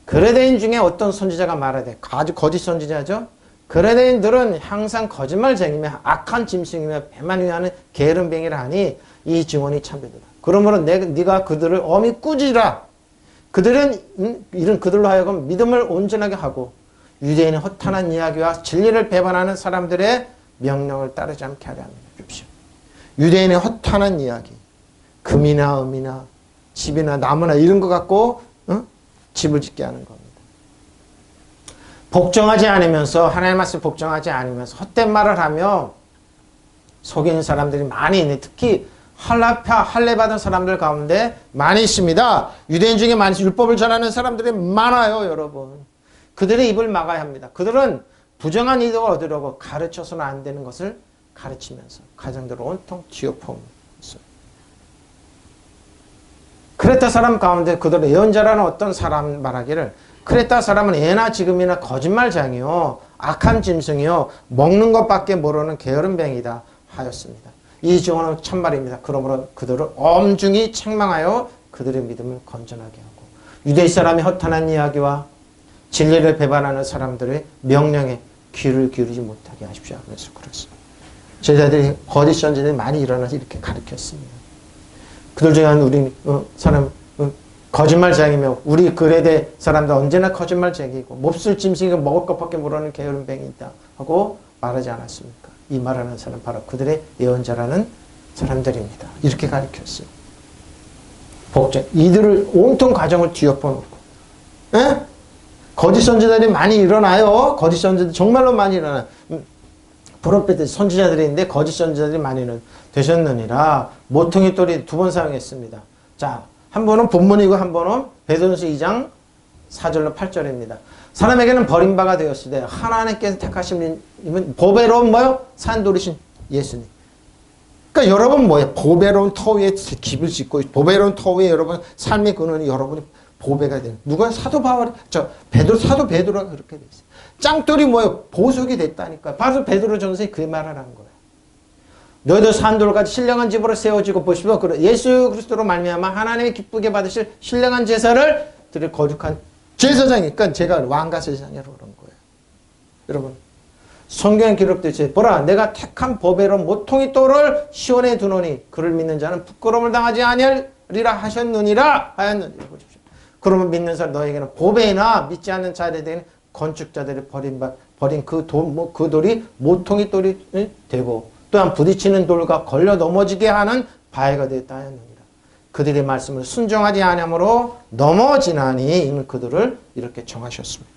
그레데인 중에 어떤 선지자가 말하되 아주 거짓 선지자죠. 그레데인들은 항상 거짓말쟁이며 악한 짐승이며 배만 위하는 게으름뱅이라 하니 이 증언이 참되도다. 그러므로 네가 그들을 엄히 꾸짖으라. 그들로 하여금 믿음을 온전하게 하고 유대인의 허탄한 이야기와 진리를 배반하는 사람들의 명령을 따르지 않게 하려 합니다. 유대인의 허탄한 이야기, 금이나 음이나 집이나 나무나 이런 거 갖고 집을 짓게 하는 겁니다. 복종하지 않으면서 하나님의 말씀 복종하지 않으면서 헛된 말을 하며 속이는 사람들이 많이 있네. 특히 할례 받은 사람들 가운데 많이 있습니다. 유대인 중에 많이 율법을 전하는 사람들이 많아요, 여러분. 그들의 입을 막아야 합니다. 그들은 부정한 이득을 얻으려고 가르쳐서는 안 되는 것을 가르치면서 가정들을 온통 뒤엎어오면서 크레타 사람 가운데 그들의 예언자라는 어떤 사람 말하기를 크레타 사람은 예나 지금이나 거짓말장이요 악한 짐승이요 먹는 것밖에 모르는 게으름뱅이다 하였습니다. 이 증언은 참말입니다. 그러므로 그들을 엄중히 책망하여 그들의 믿음을 건전하게 하고 유대 사람이 허탄한 이야기와 진리를 배반하는 사람들의 명령에 귀를 기울이지 못하게 하십시오. 그래서 그렇습니다. 제자들이 거짓 선지자들이 많이 일어나서 이렇게 가르쳤습니다. 그들 중에 한 사람 거짓말쟁이며 우리 그레데 사람들 언제나 거짓말쟁이고 몹쓸 짐승이고 먹을 것밖에 모르는 게으름뱅이다 하고 말하지 않았습니까? 이 말하는 사람 바로 그들의 예언자라는 사람들입니다. 이렇게 가르쳤어요. 복종. 이들을 온통 가정을 뒤엎어 놓고 거짓 선지자들이 많이 일어나요. 거짓 선지자들 정말로 많이 일어나요. 프로페트 선지자들이 있는데 거짓 선지자들이 많이는 되셨느니라. 모퉁이 돌이 두 번 사용했습니다. 자, 한 번은 본문이고 한 번은 베드로전서 2장 4절로 8절입니다. 사람에게는 버림바가 되었으되 하나님께서 택하신 이는 보배로운 뭐요? 산돌이신 예수님. 그러니까 여러분 뭐예요? 보배로운 터 위에 집을 짓고 보배로운 터 위에 여러분 삶의 근원이 여러분이 보배가 되는. 누가 사도 바울, 사도 베드로가 그렇게 돼 있어요. 짱돌이 뭐예요? 보석이 됐다니까. 바로 베드로 전서에 그 말을 한 거예요. 너희도 산돌같이 신령한 집으로 세워지고 보시면 예수 그리스도로 말미암아 하나님이 기쁘게 받으실 신령한 제사를 드릴 거룩한 제사장이니까 제가 왕가 제사장이라고 그런 거예요. 여러분 성경에 기록되어 있어요. 보라 내가 택한 보배로운 모퉁이 돌을 시온에 두노니 그를 믿는 자는 부끄러움을 당하지 아니하리라 하였느니라. 보십시오. 그러면 믿는 사람 너에게는 보배나 믿지 않는 자들에게는 건축자들이 버린 그 돌이 모퉁이 돌이 되고 또한 부딪히는 돌과 걸려 넘어지게 하는 바위가 되었다 하였느니라. 그들의 말씀을 순종하지 아니하므로 넘어지나니 그들을 이렇게 정하셨습니다.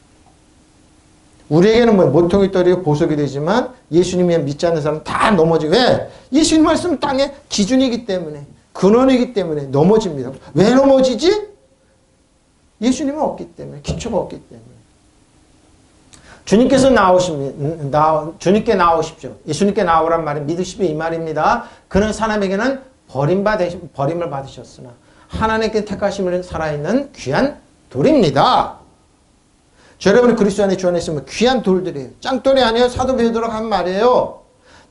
우리에게는 뭐 모퉁이 돌이 보석이 되지만 예수님이 믿지 않는 사람은 다 넘어지고 왜? 예수님 말씀은 땅의 기준이기 때문에 근원이기 때문에 넘어집니다. 왜 넘어지지? 예수님은 없기 때문에 기초가 없기 때문에. 주님께 나오십시오. 예수님께 나오란 말은 믿으십시오 이 말입니다. 그는 사람에게는 버림을 받으셨으나 하나님께 택하심을 살아있는 귀한 돌입니다. 여러분이 그리스도 안에 주 안에 있으면 귀한 돌들이에요. 짱돌이 아니에요. 사도 베드로가 한 말이에요.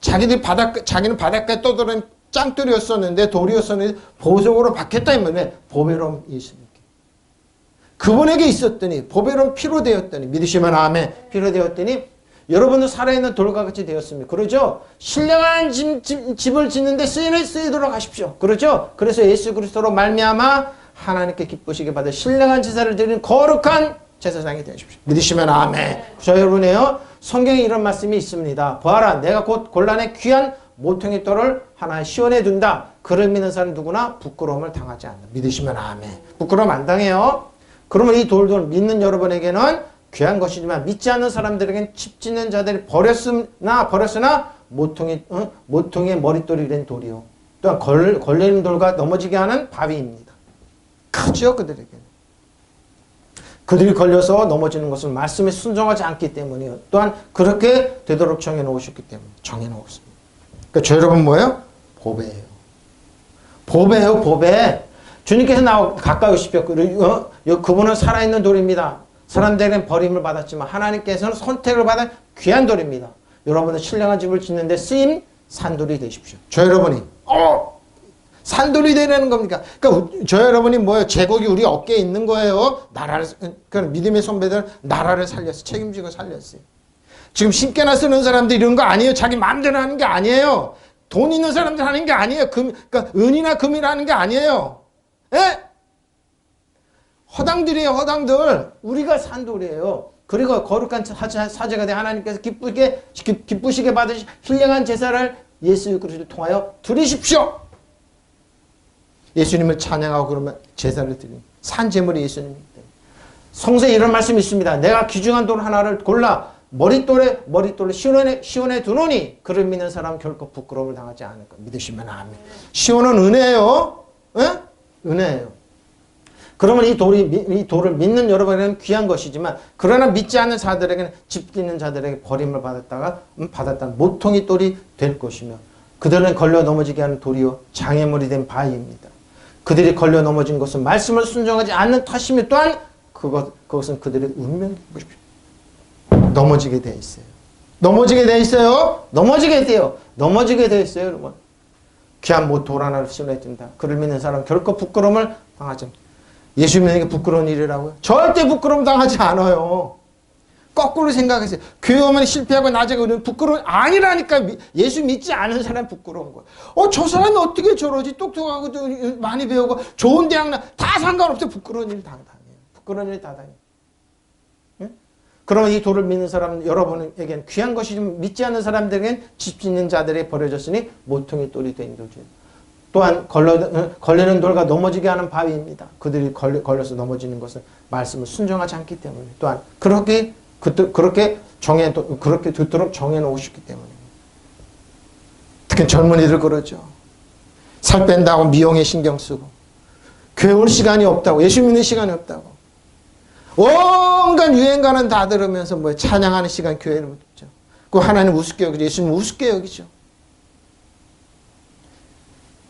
자기는 바닷가에 떠돌은 짱돌이었었는데 돌이었었는데 보석으로 바뀌었다 이 말이에요. 보배로운 예수님께. 그분에게 있었더니 보배로운 피로 되었더니 믿으시면 아멘. 피로 되었더니 여러분도 살아있는 돌과 같이 되었습니다. 그러죠? 신령한 집을 짓는데 쓰이도록 하십시오. 그러죠? 그래서 예수 그리스도로 말미암아 하나님께 기쁘시게 받을 신령한 제사를 드리는 거룩한 제사장이 되십시오. 믿으시면 아멘. 저 여러분이요. 성경에 이런 말씀이 있습니다. 보아라 내가 곧 곤란의 귀한 모퉁이 돌을 하나 시온에 둔다. 그를 믿는 사람 누구나 부끄러움을 당하지 않는다. 믿으시면 아멘. 부끄러움 안 당해요. 그러면 이 돌을 믿는 여러분에게는 귀한 것이지만 믿지 않는 사람들에게는 집 짓는 자들이 버렸으나 모퉁이의 머릿돌이 된 돌이요. 또한 걸리는 돌과 넘어지게 하는 바위입니다. 크죠 그들에게는. 그들이 걸려서 넘어지는 것은 말씀에 순종하지 않기 때문이요. 또한 그렇게 되도록 정해놓으셨기 때문에 정해놓았습니다. 그러니까 저 여러분 뭐예요? 보배예요. 보배예요 보배. 주님께서 가까이 오십시오. 그분은 살아있는 돌입니다. 사람들에게는 버림을 받았지만 하나님께서는 선택을 받은 귀한 돌입니다. 여러분은 신령한 집을 짓는데 쓰임 산돌이 되십시오. 저 여러분이 산돌이 되라는 겁니까? 그러니까 저 여러분이 뭐예요? 제국이 우리 어깨에 있는 거예요. 그런 믿음의 선배들 나라를 살렸어요. 책임지고 살렸어요. 지금 신께나 쓰는 사람들 이런 거 아니에요. 자기 마음대로 하는 게 아니에요. 돈 있는 사람들 하는 게 아니에요. 그러니까 은이나 금이나 하는 게 아니에요. 예? 허당들이에요. 허당들. 우리가 산돌이에요. 그리고 거룩한 사제가 된 하나님께서 기쁘시게 받으신 신령한 제사를 예수 그리스도를 통하여 드리십시오. 예수님을 찬양하고 그러면 제사를 드리는 산제물이 예수님이기 때문에. 성서에 이런 말씀이 있습니다. 내가 귀중한 돌 하나를 골라 머릿돌에 시온에 두노니 그를 믿는 사람은 결코 부끄러움을 당하지 않을 것. 믿으시면 아멘. 시온은 은혜예요. 예? 은혜예요. 그러면 이 돌을 믿는 여러분에게는 귀한 것이지만 그러나 믿지 않는 자들에게는 집 짓는 자들에게 버림을 받았다는 모퉁이 돌이 될 것이며 그들은 걸려 넘어지게 하는 돌이요 장애물이 된 바위입니다. 그들이 걸려 넘어진 것은 말씀을 순종하지 않는 탓이며 또한 그것은 그들의 운명이 보십시오. 넘어지게 돼 있어요. 넘어지게 돼 있어요. 넘어지게 돼요. 넘어지게 돼 있어요. 여러분. 귀한 돌 하나를 신뢰해 준다. 그를 믿는 사람은 결코 부끄러움을 당하지 않습니다. 예수 믿는 게 부끄러운 일이라고요? 절대 부끄러움 당하지 않아요. 거꾸로 생각하세요. 교회 오면 실패하고 나중에 그러면 부끄러운 아니라니까. 예수 믿지 않은 사람 부끄러운 거예요. 저 사람이 어떻게 저러지? 똑똑하고 많이 배우고 좋은 대학 다 상관없어요. 부끄러운 일 다 당해요. 부끄러운 일 다 당해요. 예? 그러면 이 돌을 믿는 사람 여러분에게는 귀한 것이지만 믿지 않는 사람들에게는 집 짓는 자들이 버려졌으니 모퉁이 돌이 된 거죠. 또한 걸리는 돌과 넘어지게 하는 바위입니다. 그들이 걸려서 넘어지는 것은 말씀을 순종하지 않기 때문에 또한 그렇게 듣도록 정해놓으셨기 때문에 특히 젊은이들 그러죠. 살 뺀다고 미용에 신경 쓰고 교회 올 시간이 없다고 예수 믿는 시간이 없다고 온갖 유행가는 다 들으면서 뭐 찬양하는 시간 교회를 못 듣죠. 그 하나님 우습게 여기죠. 예수님 우습게 여기죠.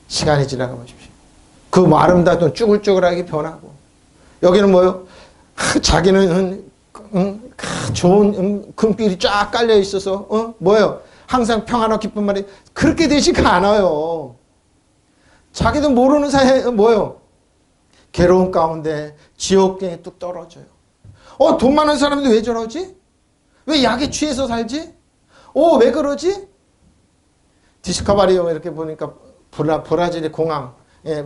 시간이 지나가 보십시오. 그 뭐 아름다운 쭈글쭈글하게 변하고 여기는 뭐요? 자기는 좋은 금빛이 쫙 깔려 있어서 뭐예요? 항상 평안하고 기쁜 말이 그렇게 되지가 않아요. 자기도 모르는 사이에 뭐예요? 괴로운 가운데 지옥경에 뚝 떨어져요. 돈 많은 사람인데 왜 저러지? 왜 약에 취해서 살지? 왜 그러지? 디스커버리에 이렇게 보니까 브라질의 공항,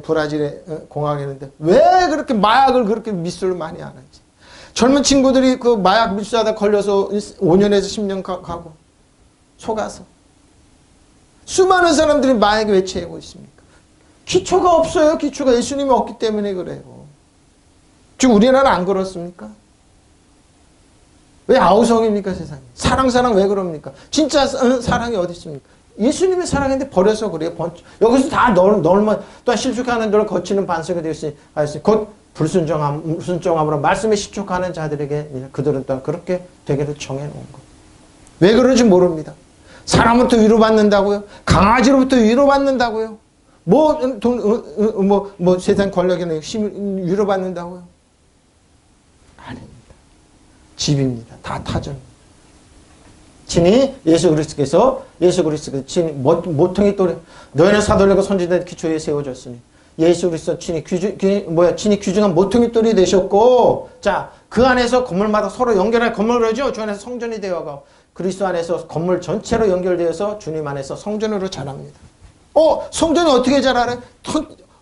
브라질의 공항이 있는데 왜 그렇게 마약을 그렇게 미술을 많이 하는지. 젊은 친구들이 그 마약 밀수하다 걸려서 5년에서 10년 가고 속아서 수많은 사람들이 마약에 왜 취하고 있습니까? 기초가 없어요. 기초가 예수님이 없기 때문에 그래요. 지금 우리나라는 안 그렇습니까? 왜 아우성입니까 세상에? 사랑 왜 그럽니까? 진짜 사랑이 어디 있습니까? 예수님의 사랑인데 버려서 그래요. 여기서 다 널면 또한 실족하는 자를 거치는 반석이 되었으니 곧 불순종함으로 말씀에 실족하는 자들에게 그들은 또한 그렇게 되기를 정해놓은 것. 왜 그런지 모릅니다. 사람부터 위로받는다고요? 강아지로부터 위로받는다고요? 세상 권력이나 힘을 위로받는다고요? 아닙니다. 집입니다. 다 타전입니다. 친히 예수 그리스도께서 친히 모퉁이 돌에 너희는 사도들과 선지자의 기초에 세워졌으니 예수 그리스도 친히 귀중한 모퉁이 돌이 되셨고 자 그 안에서 건물마다 서로 연결할 건물을 하죠. 주 안에서 성전이 되어가고 그리스도 안에서 건물 전체로 연결되어서 주님 안에서 성전으로 자랍니다. 성전이 어떻게 자라래?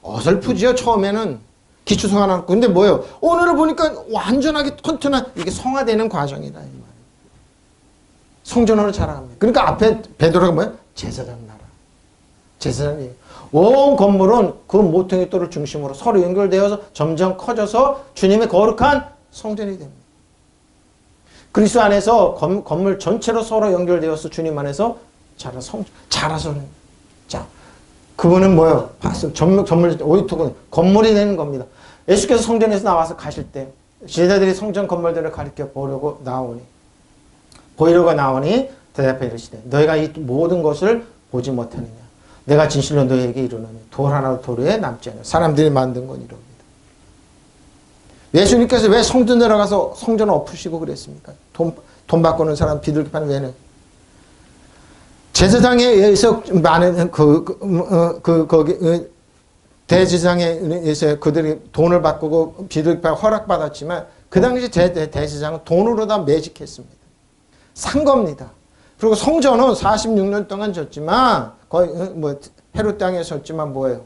어설프지요. 처음에는 기초성 하나. 근데 뭐예요? 오늘을 보니까 완전하게 튼튼한 이게 성화되는 과정이다. 성전으로 자라갑니다. 그러니까 앞에 베드로가 뭐예요? 제사장 나라. 제사장이에요. 온 건물은 그 모퉁이 돌을 중심으로 서로 연결되어서 점점 커져서 주님의 거룩한 성전이 됩니다. 그리스도 안에서 건물 전체로 서로 연결되어서 주님 안에서 자라서 자, 그분은 뭐예요? 전물 오이토군 건물이 되는 겁니다. 예수께서 성전에서 나와서 가실 때 제자들이 성전 건물들을 가리켜 보려고 나오니 대답해 이르시되 너희가 이 모든 것을 보지 못하느냐? 내가 진실로 너희에게 이르노니 돌 하나도 돌 위에 남지 않아. 사람들이 만든 건 이럽니다. 예수님께서 왜 성전 들어가서 성전을 엎으시고 그랬습니까? 돈 바꾸는 사람 비둘기 파는 왜는 제사장에 의해서 많은 대제사장에 의해서 그들이 돈을 바꾸고 비둘기 파 허락받았지만 그 당시 대제사장은 돈으로 다 매직했습니다. 산 겁니다. 그리고 성전은 46년 동안 졌지만 거의 헤롯 땅에 졌지만 뭐예요?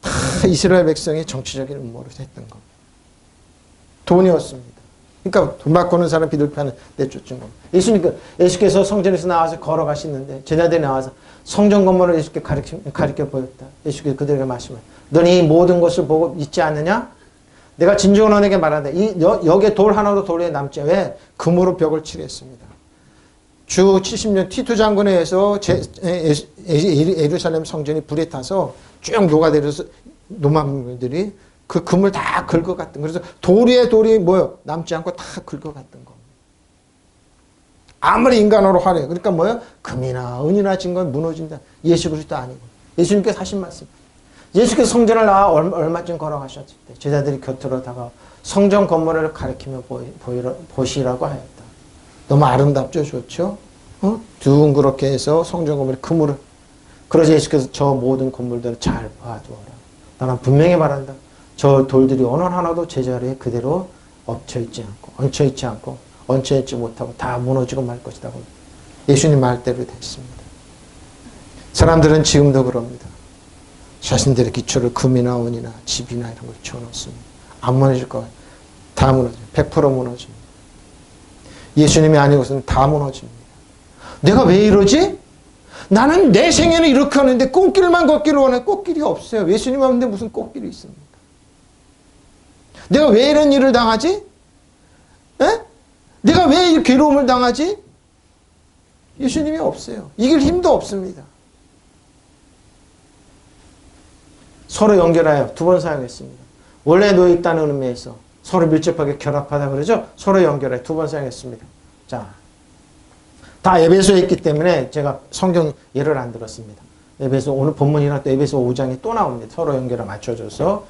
다 이스라엘 백성이 정치적인 음모를 했던 겁니다. 돈이었습니다. 그러니까 돈 바꾸는 사람 비둘기파는 내쫓은 겁니다. 예수께서 성전에서 나와서 걸어가시는데 제자들이 나와서 성전 건물을 예수께 가리켜 보였다. 예수께서 그들에게 말씀을 너는 이 모든 것을 보고 있지 않느냐? 내가 진정으로 너에게 말한다. 여기에 돌 하나도 돌 위에 남지 왜? 금으로 벽을 칠했습니다. 주 70년 티투 장군에 의해서 예루살렘 성전이 불에 타서 쭉 녹아내려서 노마민들이 그 금을 다 긁어갔던 그래서 돌 위에 돌이 뭐요? 남지 않고 다 긁어갔던 겁니다. 아무리 인간으로 하래요. 그러니까 뭐요? 금이나 은이나 진 건 무너진다. 예수 그리스도 아니고. 예수님께서 하신 말씀. 예수께서 성전을 나와 얼마쯤 걸어가셨을 때 제자들이 곁으로 다가 성전 건물을 가리키며 보시라고 하였다. 너무 아름답죠? 좋죠? 둥그렇게 해서 성전 건물이 금으로. 그래서 예수께서 저 모든 건물들을 잘 봐두어라. 나는 분명히 말한다. 저 돌들이 어느 하나도 제자리에 그대로 얹혀있지 않고 얹혀있지 못하고 다 무너지고 말 것이다. 예수님 말대로 됐습니다. 사람들은 지금도 그럽니다. 자신들의 기초를 금이나 은이나 집이나 이런 걸 지어놓습니다. 안 무너질 거예요. 다 무너져요. 100% 무너집니다. 예수님이 아니고서는 다 무너집니다. 내가 왜 이러지? 나는 내 생애는 이렇게 하는데 꽃길만 걷기를 원해. 꽃길이 없어요. 예수님 없는데 무슨 꽃길이 있습니까? 내가 왜 이런 일을 당하지? 에? 내가 왜 이 괴로움을 당하지? 예수님이 없어요. 이길 힘도 없습니다. 서로 연결하여 두 번 사용했습니다. 원래 너에 있다는 의미에서 서로 밀접하게 결합하다 그러죠. 서로 연결해. 두 번 사용했습니다. 자, 다 에베소에 있기 때문에 제가 성경 예를 안 들었습니다. 에베소 오늘 본문이랑 또 에베소 5장이 또 나옵니다. 서로 연결을 맞춰줘서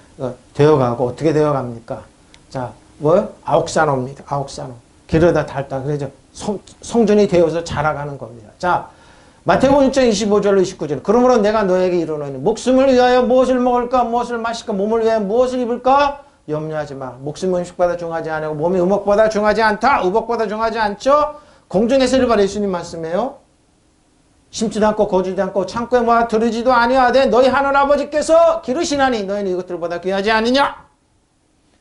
되어가고 어떻게 되어갑니까? 자, 뭐요? 아옥산호입니다. 아옥산호. 기르다 닳다. 그래서 성전이 되어서 자라가는 겁니다. 자, 마태복음 6장 25절로 29절. 그러므로 내가 너에게 이르노니 목숨을 위하여 무엇을 먹을까 무엇을 마실까 몸을 위하여 무엇을 입을까 염려하지 마. 목숨은 음식보다 중하지 않고 몸이 의복보다 중하지 않다. 의복보다 중하지 않죠. 공중에서 일발 예수님 말씀해요. 심지도 않고 거주지 않고 창고에 모아 들으지도 아니하되 너희 하늘 아버지께서 기르시나니 너희는 이것들보다 귀하지 않느냐.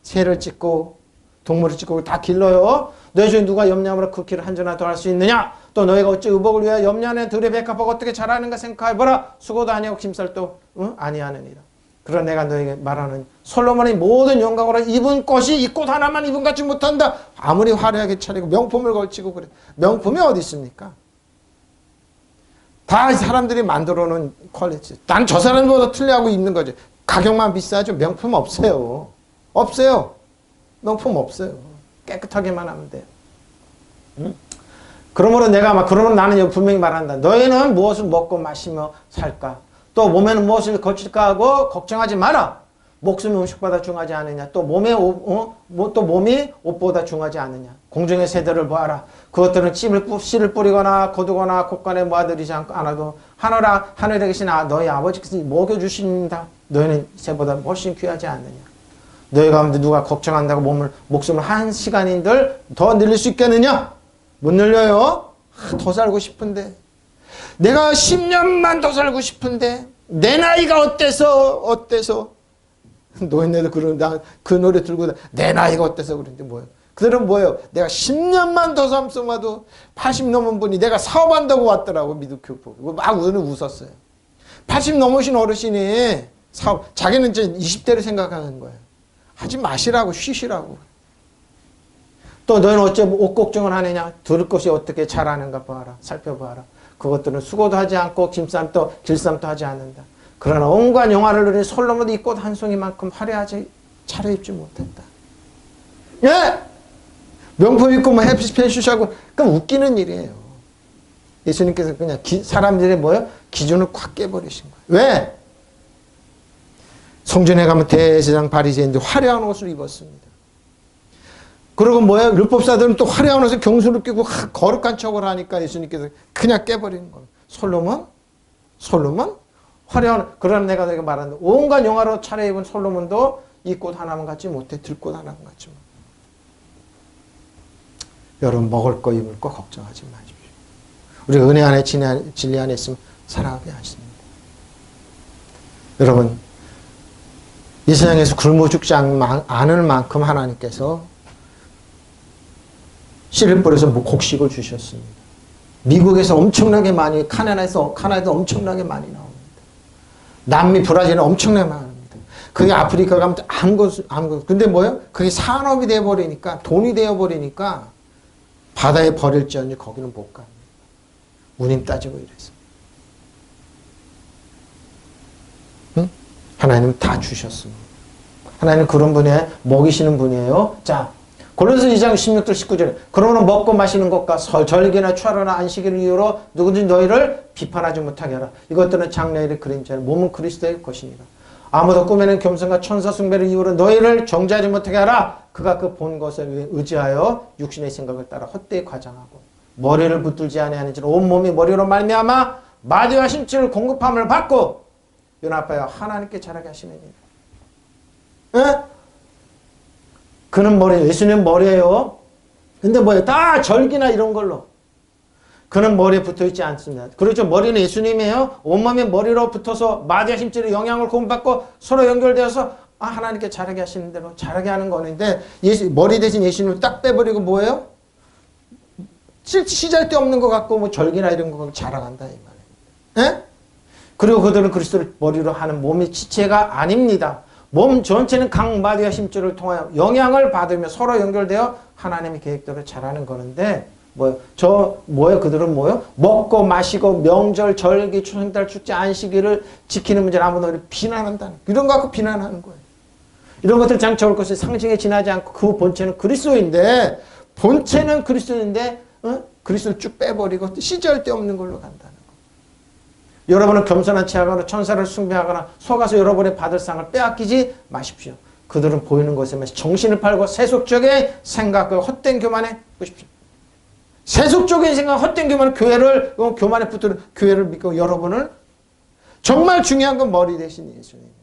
새를 찢고 동물을 찢고 다 길러요. 너희 중에 누가 염려함으로 그 길을 한 줌이나 더 할 수 있느냐. 또 너희가 어찌 의복을 위하여 염려하는 들의 백합하고 어떻게 자라는가 생각해보라. 수고도 아니하고 김살도 아니하느니라. 그러나 내가 너에게 말하는 솔로몬의 모든 영광으로 입은 꽃이 이 꽃 하나만 입은 같지 못한다. 아무리 화려하게 차리고 명품을 걸치고 그래. 명품이 어디 있습니까? 다 사람들이 만들어 놓은 퀄리티. 난 저 사람보다 틀리하고 입는 거지. 가격만 비싸죠. 명품 없어요. 없어요. 명품 없어요. 깨끗하게만 하면 돼요. 응? 그러므로 그러면 나는 분명히 말한다. 너희는 무엇을 먹고 마시며 살까? 또 몸에는 무엇을 거칠까 하고 걱정하지 마라. 목숨이 음식보다 중하지 않느냐. 또 몸이 옷보다 중하지 않느냐. 공중의 새들을 보아라. 그것들은 씨를 뿌리거나 거두거나 곳간에 모아들이지 않아도 하늘에 계신 너희 아버지께서 먹여주신다. 너희는 새보다 훨씬 귀하지 않느냐. 너희 가운데 누가 걱정한다고 목숨을 한 시간인들 더 늘릴 수 있겠느냐? 못 늘려요. 더 살고 싶은데. 내가 10년만 더 살고 싶은데. 내 나이가 어때서. 노인네들 그 노래 들고 내 나이가 어때서 그러는데 뭐예요? 그들은 뭐예요? 내가 10년만 더 삼성와도 80 넘은 분이 내가 사업한다고 왔더라고. 미드큐 보고. 막 웃었어요. 80 넘으신 어르신이 자기는 이제 20대를 생각하는 거예요. 하지 마시라고 쉬시라고. 또 너희는 어째 옷 걱정을 하느냐. 들을 것이 어떻게 자라는가 봐라. 살펴봐라. 그것들은 수고도 하지 않고 길쌈도 하지 않는다. 그러나 온갖 영화를 누린 솔로몬도 이 꽃 한 송이만큼 화려하지 차려입지 못했다. 예! 명품 입고 햇빛하고 그럼 웃기는 일이에요. 예수님께서 그냥 사람들의 기준을 콱 깨버리신 거예요. 왜? 성전에 가면 대제사장 바리새인들 화려한 옷을 입었습니다. 그리고 율법사들은 또 화려한 옷에 경수를 끼고 거룩한 척을 하니까 예수님께서 그냥 깨버리는 거예요. 솔로몬? 화려한, 그러나 내가 말하는 온갖 영화로 차려입은 솔로몬도 이 꽃 하나만 갖지 못해. 들꽃 하나만 갖지 못해. 여러분 먹을 거 입을 거 걱정하지 마십시오. 우리가 은혜 안에 진리 안에 있으면 살아가게 하십니다. 여러분 이 세상에서 굶어 죽지 않을 만큼 하나님께서 씨를 뿌려서 곡식을 주셨습니다. 미국에서 엄청나게 많이, 카나다에도 엄청나게 많이 나옵니다. 남미, 브라질은 엄청나게 많습니다. 그게 아프리카 가면 아무것도. 근데 그게 산업이 되어버리니까, 돈이 되어버리니까 바다에 버릴지언정 거기는 못 갑니다. 운임 따지고 이래서. 응? 하나님은 다 주셨습니다. 하나님은 그런 분이에요. 먹이시는 분이에요. 자, 골로새 2장 16절 19절. 그러므로 먹고 마시는 것과 절기나 추하로나 안식일을 이유로 누구든지 너희를 비판하지 못하게 하라. 이것들은 장래일의 그림자라. 몸은 그리스도의 것이니라. 아무도 꿈에는 겸손과 천사 숭배를 이유로 너희를 정죄하지 못하게 하라. 그가 그 본 것에 의지하여 육신의 생각을 따라 헛되이 과장하고 머리를 붙들지 아니하는지로 온몸이 머리로 말미암아 마디와 심지를 공급함을 받고 연합하여 하나님께 자라게 하시느니라. 예? 그는 머리예요. 예수님 머리예요. 근데 다 절기나 이런 걸로. 그는 머리에 붙어있지 않습니다. 그렇죠. 머리는 예수님이에요. 온몸이 머리로 붙어서 마디와 심지로 영향을 공급받고 서로 연결되어서 하나님께 자라게 하시는 대로 자라게 하는 거는데 머리 대신 예수님을 딱 빼버리고 뭐예요? 시잘데없는 것 같고 절기나 이런 거 자라간다 이 말이에요. 예? 그리고 그들은 그리스도를 머리로 하는 몸의 지체가 아닙니다. 몸 전체는 각 마디와 심줄을 통하여 영향을 받으며 서로 연결되어 하나님의 계획대로 자라는 거는데 그들은 먹고 마시고 명절, 절기, 추석달, 축제, 안식일을 지키는 문제를 아무도 비난한다는 이런 거 갖고 비난하는 거예요. 이런 것들 장차올 것을 상징에 지나지 않고 그 본체는 그리스도인데 본체는 그리스도인데 그리스도를 쭉 빼버리고 시절 데 없는 걸로 간다는 거. 여러분은 겸손한 체하거나 천사를 숭배하거나 속아서 여러분의 받을 상을 빼앗기지 마십시오. 그들은 보이는 것에만 정신을 팔고 세속적인 생각과 헛된 교만에 보십시오. 세속적인 생각, 헛된 교만은 교만에 붙들어 교회를 믿고 여러분은 정말 중요한 건 머리 대신 예수님입니다.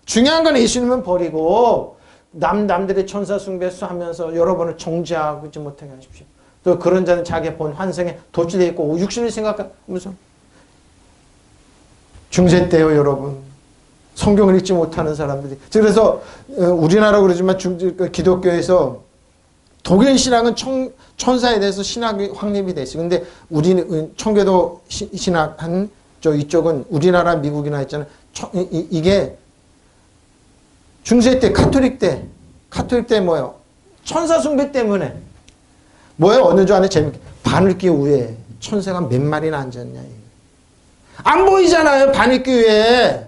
중요한 건 예수님은 버리고 남들의 천사 숭배하면서 여러분을 정죄하지 못하게 하십시오. 또 그런 자는 자기의 본 환생에 도취되어 있고 육신을 생각하면서 중세 때요 여러분 성경을 읽지 못하는 사람들이 그래서 우리나라 그러지만 기독교에서 독일 신학은 천사에 대해서 신학이 확립이 돼 있어요. 근데 우리는 청교도 신학한 이쪽은 우리나라 미국이나 있잖아요. 이게 중세 때 카톨릭 때 뭐예요? 천사 숭배 때문에 뭐예요? 어느 주 안에 재밌게 바늘기 위에 천사가 몇 마리나 앉았냐. 안 보이잖아요. 바늘기 위에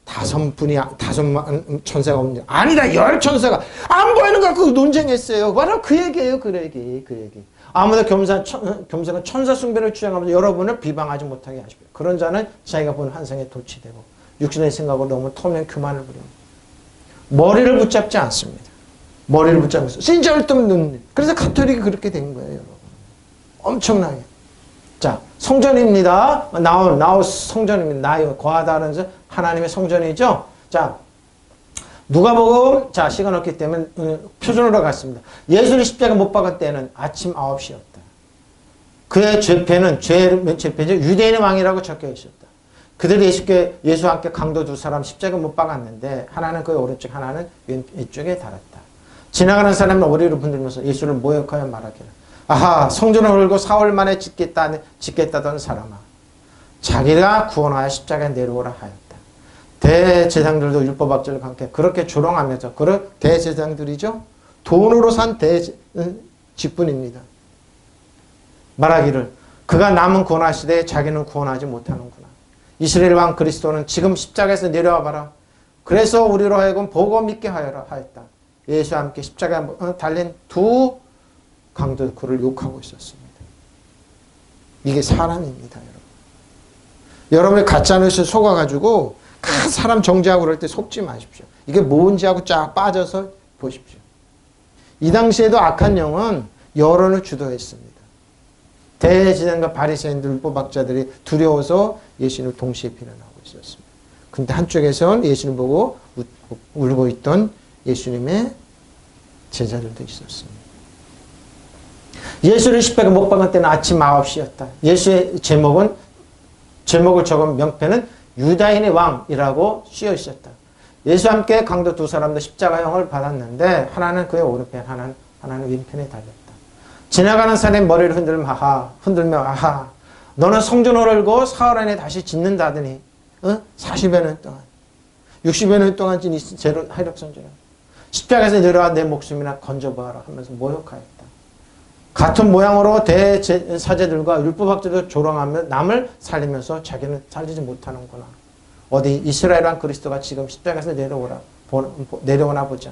5 천사가 없냐. 아니다. 10 천사가 안 보이는 거 갖고 논쟁했어요. 바로 그 얘기예요. 그 얘기. 아무도 겸손한 천사 숭배를 주장하면서 여러분을 비방하지 못하게 하십시오. 그런 자는 자기가 본 환상에 도취되고 육신의 생각으로 너무 토면 교만을 부립니다. 머리를 붙잡지 않습니다. 머리를 붙잡고 있어요. 신절없는 그래서 가톨릭이 그렇게 된 거예요. 여러분. 엄청나게. 자, 성전입니다. 나우스 성전입니다. 나이 거하다는 것은 하나님의 성전이죠. 자, 누가복음 자 시간 없기 때문에 표준으로 갔습니다. 예수를 십자가 못 박을 때는 아침 9시였다. 그의 죄패는 죄패죠. 유대인의 왕이라고 적혀 있었다. 그들이 예수와 함께 강도 2사람 십자가 못 박았는데 하나는 그의 오른쪽 하나는 왼쪽에 달았다. 지나가는 사람은 오리를 흔들면서 예수를 모욕하여 말하기를 아하 성전을 헐고 4월 만에 짓겠다던 사람아 자기가 구원하여 십자가에 내려오라 하였다. 대제사장들도 율법학자들과 함께 그렇게 조롱하면서 대제사장들이죠. 돈으로 산 직분입니다. 말하기를 그가 남은 구원하시되 자기는 구원하지 못하는구나. 이스라엘 왕 그리스도는 지금 십자가에서 내려와 봐라. 그래서 우리로 하여금 보고 믿게 하였다. 예수와 함께 십자가에 달린 2 강도 그를 욕하고 있었습니다. 이게 사람입니다. 여러분이 가짜뉴스에 속아가지고 사람 정죄하고 그럴 때 속지 마십시오. 이게 뭔지 하고 쫙 빠져서 보십시오. 이 당시에도 악한 영은 여론을 주도했습니다. 대제사장과 바리새인들 율법학자들이 두려워서 예수님을 동시에 비난하고 있었습니다. 근데 한쪽에서는 예수님 보고 울고 있던 예수님의 제자들도 있었습니다. 예수를 십자가에 못 박을 때는 아침 9시였다. 예수의 제목을 적은 명패는 유다인의 왕이라고 쓰여 있었다. 예수와 함께 강도 2사람도 십자가형을 받았는데 하나는 그의 오른편, 하나는 왼편에 달렸다. 지나가는 사람의 머리를 흔들며 아하 너는 성전을 헐고 사흘 안에 다시 짓는다더니 40여 년 동안 60여 년 동안 진 제로 하력선지라 십자가에서 내려와 내 목숨이나 건져보아라 하면서 모욕하였다. 같은 모양으로 대사제들과 율법학자들도 조롱하며 남을 살리면서 자기는 살리지 못하는구나. 어디 이스라엘 왕 그리스도가 지금 십자가에서 내려오나 보자.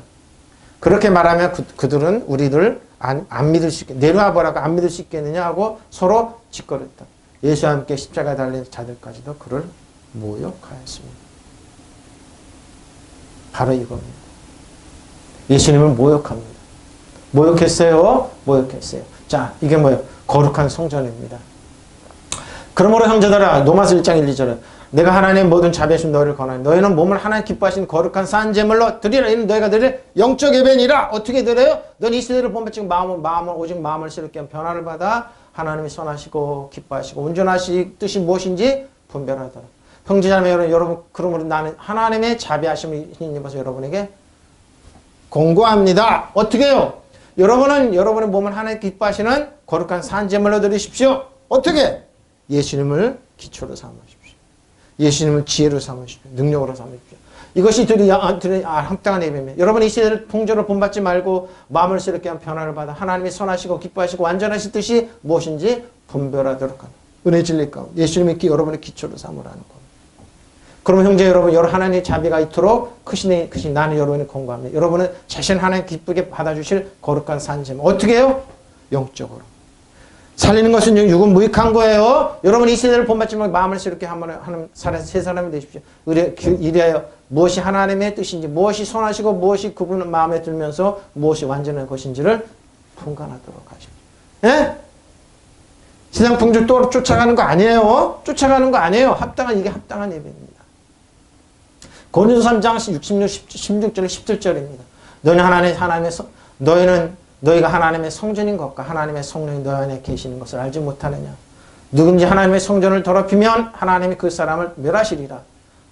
그렇게 말하면 그들은 우리를 안 믿을 수 있겠 내려와 보라고 안 믿을 수 있겠느냐 하고 서로 짓거렸다. 예수와 함께 십자가에 달린 자들까지도 그를 모욕하였습니다. 바로 이겁니다. 예수님을 모욕합니다. 모욕했어요? 모욕했어요. 자, 이게 뭐예요? 거룩한 성전입니다. 그러므로 형제들아, 로마서 1장 1, 2절에 내가 하나님의 모든 자비하신 너희를 권하니 너희는 몸을 하나님 기뻐하신 거룩한 산 제물로 드리라. 이는 너희가 드릴 영적 예배니라. 어떻게 드려요? 넌 이 시대를 보면 지금 오직 마음을 새롭게 하면 변화를 받아 하나님이 선하시고 기뻐하시고 온전하시 뜻이 무엇인지 분별하더라. 형제자매 여러분, 그러므로 나는 하나님의 자비하심을 힘입어서 여러분에게 공고합니다. 어떻게 해요? 여러분은 여러분의 몸을 하나님 기뻐하시는 거룩한 산 제물로 드리십시오. 어떻게? 예수님을 기초로 삼으십시오. 예수님을 지혜로 삼으십시오. 능력으로 삼으십시오. 이것이 합당한 예배입니다. 여러분 이 시대를 통제로 본받지 말고 마음을 새롭게 한 변화를 받아 하나님이 선하시고 기뻐하시고 완전하신 뜻이 무엇인지 분별하도록 합니다. 은혜 진리 가운데 예수님이 여러분의 기초로 삼으라는 겁니다. 그러면 형제 여러분, 하나님의 자비가 이토록 크시니 나는 여러분이 공감합니다. 여러분은 자신 하나님 기쁘게 받아주실 거룩한 산sem을 어떻게 해요? 영적으로. 살리는 것은 육은 무익한 거예요. 여러분 이 세대를 본받지만 마음을 새롭게 하는 세 사람이 되십시오. 이래요. 무엇이 하나님의 뜻인지, 무엇이 선하시고 무엇이 그분 마음에 들면서 무엇이 완전한 것인지를 분간하도록 하십시오. 예? 세상 풍조 또 쫓아가는 거 아니에요. 쫓아가는 거 아니에요. 이게 합당한 예배입니다. 고린도서 3장 16절 17절입니다. 너희가 하나님의 성전인 것과 하나님의 성령이 너희 안에 계시는 것을 알지 못하느냐. 누군지 하나님의 성전을 더럽히면 하나님이 그 사람을 멸하시리라.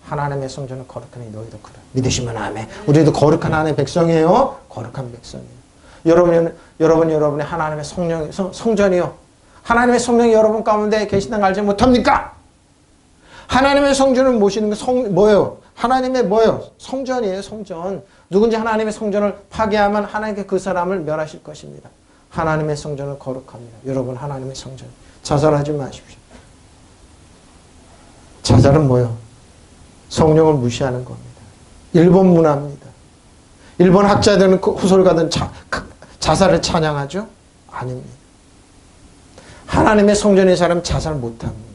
하나님의 성전은 거룩하니 너희도 그래. 믿으시면 아멘. 우리도 거룩한 하나님의 백성이에요. 거룩한 백성이에요. 여러분이 하나님의 성전이요. 하나님의 성령이 여러분 가운데 계시다는 걸 알지 못합니까? 하나님의 성전을 모시는 게 뭐예요? 하나님의 뭐예요? 성전이에요. 성전. 누군지 하나님의 성전을 파괴하면 하나님께 그 사람을 멸하실 것입니다. 하나님의 성전은 거룩합니다. 여러분 하나님의 성전. 자살하지 마십시오. 자살은 뭐예요? 성령을 무시하는 겁니다. 일본 문화입니다. 일본 학자들은 후설가든 자살을 찬양하죠? 아닙니다. 하나님의 성전의 사람 자살 못합니다.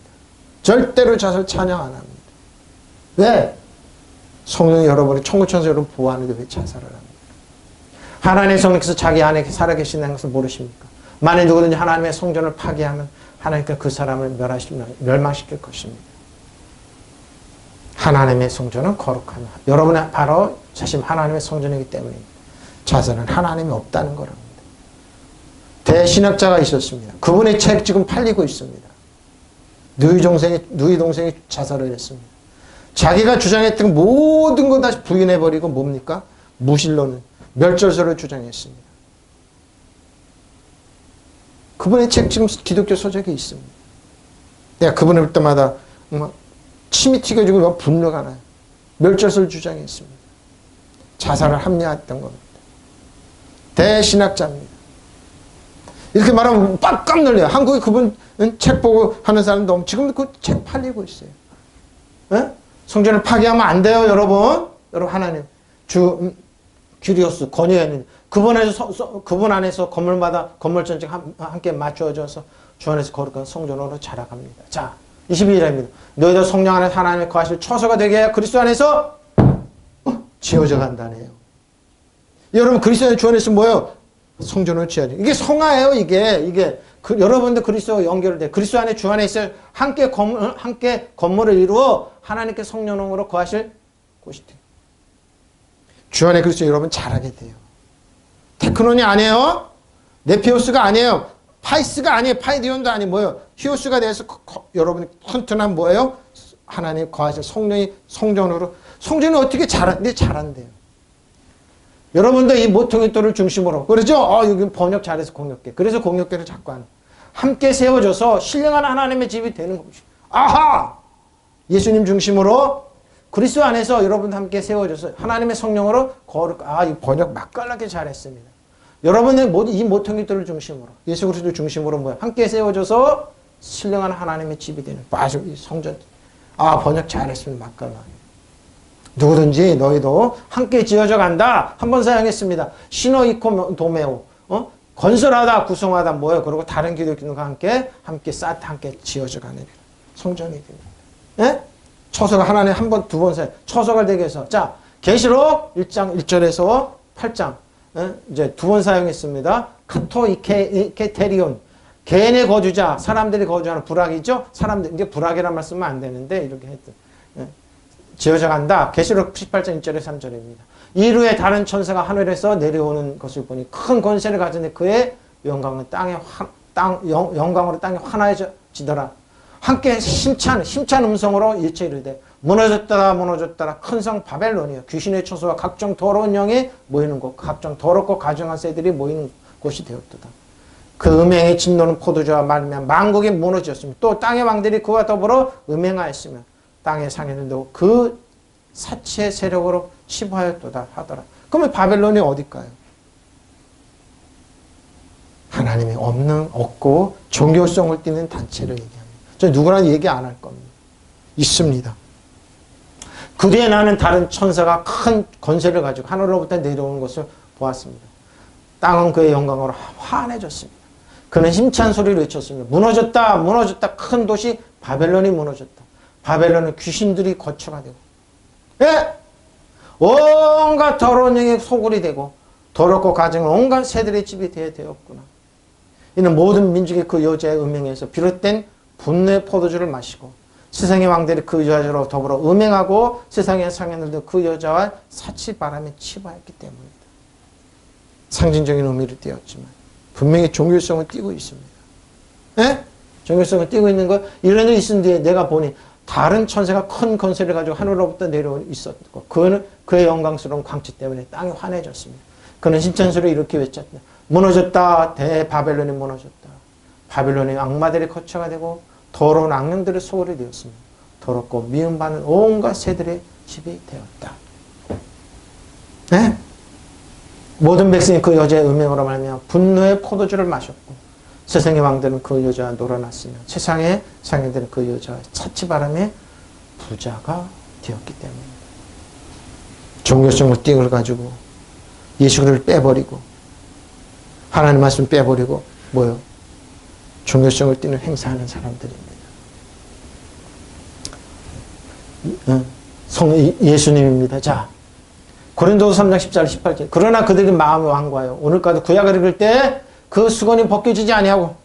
절대로 자살 찬양 안 합니다. 왜? 성령이 여러분이 천구천사 여러분 보호하는데 왜 자살을 합니까? 하나님의 성령께서 자기 안에 살아계신다는 것을 모르십니까? 만일 누구든지 하나님의 성전을 파괴하면 하나님께서 그 사람을 멸망시킬 것입니다. 하나님의 성전은 거룩하며 여러분은 바로 자신 하나님의 성전이기 때문입니다. 자살은 하나님이 없다는 거랍니다. 대신학자가 있었습니다. 그분의 책 지금 팔리고 있습니다. 누이 동생이 자살을 했습니다. 자기가 주장했던 모든 거 다시 부인해버리고 뭡니까? 무신론은 멸절설을 주장했습니다. 그분의 책 지금 기독교 서적에 있습니다. 내가 그분을 볼 때마다 침이 튀겨지고 분노가 나요. 멸절설을 주장했습니다. 자살을 합리화했던 겁니다. 대신학자입니다. 이렇게 말하면 빡 놀려요. 한국에 그분 책 보고 하는 사람도 지금도 그 책 팔리고 있어요. 네? 성전을 파괴하면 안 돼요, 여러분. 여러분 하나님 규리오스 권위하는 그분 안에서 건물 전체 함께 맞추어져서 주 안에서 거룩한 성전으로 자라갑니다. 자, 22절입니다. 너희도 성령 안에 하나님의 거하실 처소가 되게 해야 그리스도 안에서 지어져 간다네요. 여러분 그리스도 안에 주 안에서 뭐예요? 성전으로 지어져. 이게 성화예요. 이게 여러분들 그리스도와 연결돼. 그리스도 안에 주 안에 있어요. 함께 건물을 이루어 하나님께 성령으로 거하실 곳이 돼요. 주 안에 그리스도 여러분 잘하게 돼요. 테크논이 아니에요. 네피오스가 아니에요. 파이스가 아니에요. 파이디온도 아니에요. 뭐예요? 히오스가 돼서 여러분이 튼튼한 뭐예요? 하나님 거하실 성령이 성전으로. 성전이 어떻게 잘한대요. 여러분도 이 모퉁이돌을 중심으로. 그러죠? 여기 번역 잘해서 공역계. 그래서 공역계를 자꾸 하는. 함께 세워져서 신령한 하나님의 집이 되는 것이. 아하! 예수님 중심으로 그리스도 안에서 여러분 함께 세워져서 하나님의 성령으로 이 번역 맛깔나게 잘했습니다. 여러분의 이 모퉁이돌을 중심으로 예수 그리스도 중심으로 뭐야? 함께 세워져서 신령한 하나님의 집이 되는 이 성전. 번역 잘했습니다. 맛깔나게. 누구든지 너희도 함께 지어져 간다. 한번 사용했습니다. 시노이코 도메오. 건설하다, 구성하다 뭐예요? 그리고 다른 기독교인과 함께 지어져 가는 성전이 됩니다. 예? 처소가 하나님 한 번, 두 번 사용. 처소가 되게 해서. 자, 계시록 1장 1절에서 8장. 이제 두 번 사용했습니다. 카토이케테리온. 개인의 거주자, 사람들이 거주하는 부락이죠? 이게 부락이란 말 쓰면 안 되는데, 이렇게 했던. 지어져 간다. 계시록 18장 1절에 3절입니다. 이루에 다른 천사가 하늘에서 내려오는 것을 보니 큰 권세를 가졌는데 그의 영광은 영광으로 땅에 환해지더라. 함께 힘찬 음성으로 일체 이르되 무너졌더라 큰 성 바벨론이여 귀신의 처소와 각종 더러운 영이 모이는 곳 각종 더럽고 가증한 새들이 모이는 곳이 되었도다. 그 음행의 진노는 포도주와 말미암아 만국이 무너졌으며 또 땅의 왕들이 그와 더불어 음행하였으며 땅의 상인들도 그 사치의 세력으로 치부하였도다 하더라. 그러면 바벨론이 어딜까요? 하나님이 없고 종교성을 띠는 단체를 얘기합니다. 저 누구나 얘기 안 할 겁니다. 있습니다. 그 뒤에 나는 다른 천사가 큰 권세를 가지고 하늘로부터 내려오는 것을 보았습니다. 땅은 그의 영광으로 환해졌습니다. 그는 힘찬 소리를 외쳤습니다. 무너졌다, 무너졌다. 큰 도시 바벨론이 무너졌다. 바벨론은 귀신들이 거처가 되고, 예? 온갖 더러운 영의 소굴이 되고, 더럽고 가증은 온갖 새들의 집이 되었구나. 이는 모든 민족이 그 여자의 음행에서 비롯된 분노의 포도주를 마시고, 세상의 왕들이 그 여자로 더불어 음행하고, 세상의 상인들도 그 여자와 사치바람에 치부하였기 때문이다. 상징적인 의미를 띄었지만 분명히 종교성을 띄고 있습니다. 예? 종교성을 띄고 있는 거, 이런 일이 있은 뒤에 내가 보니 다른 천사가 큰 권세를 가지고 하늘로부터 내려오 있었고, 그는 그의 영광스러운 광채 때문에 땅이 환해졌습니다. 그는 힘찬 소리를 이렇게 외쳤다. 무너졌다. 대바벨론이 무너졌다. 바벨론이 악마들의 거처가 되고 더러운 악령들의 소굴이 되었습니다. 더럽고 미움받는 온갖 새들의 집이 되었다. 네? 모든 백성이 그 여자의 음행으로 말미암아 분노의 포도주를 마셨고, 세상의 왕들은 그 여자와 놀아났으며 세상의 상인들은 그 여자와 사치바람에 부자가 되었기 때문입니다. 종교성을 띠을 가지고 예수 그리스도를 빼버리고 하나님 말씀 빼버리고 뭐요? 종교성을 띠는 행사하는 사람들입니다. 예수님입니다. 자, 고린도서 3장 14절 18절. 그러나 그들이 마음이 완고하여 오늘까지 구약을 읽을 때 그 수건이 벗겨지지 아니하고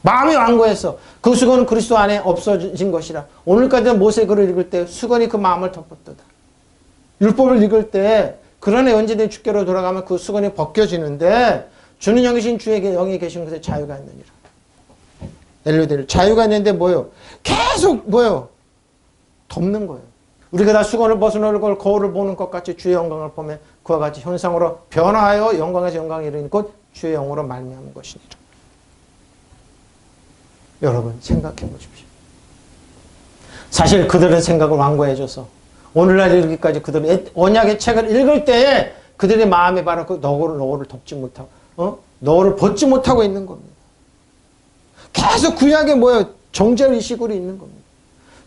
마음이 완고해서 그 수건은 그리스도 안에 없어진 것이라. 오늘까지 모세글을 읽을 때 수건이 그 마음을 덮었도다. 율법을 읽을 때 그러나 언제든 주께로 돌아가면 그 수건이 벗겨지는데 주는 영이신 주에게 영이 계신 곳에 자유가 있느니라. 엘로데를 자유가 있는데 뭐요? 계속 뭐요? 덮는 거예요. 우리가 다 수건을 벗어놓을 걸 거울을 보는 것 같이 주의 영광을 보면 그와 같이 현상으로 변화하여 영광에서 영광이 이르니 곧 주의 영으로 말미암은 것이니라. 여러분 생각해 보십시오. 사실 그들은 생각을 완고해줘서 오늘날 이르기까지 그들은 언약의 책을 읽을 때에 그들의 마음이 바로 그 너울을 덮지 못하고 너울을 벗지 못하고 있는 겁니다. 계속 구약에 뭐예요? 정죄의식으로 있는 겁니다.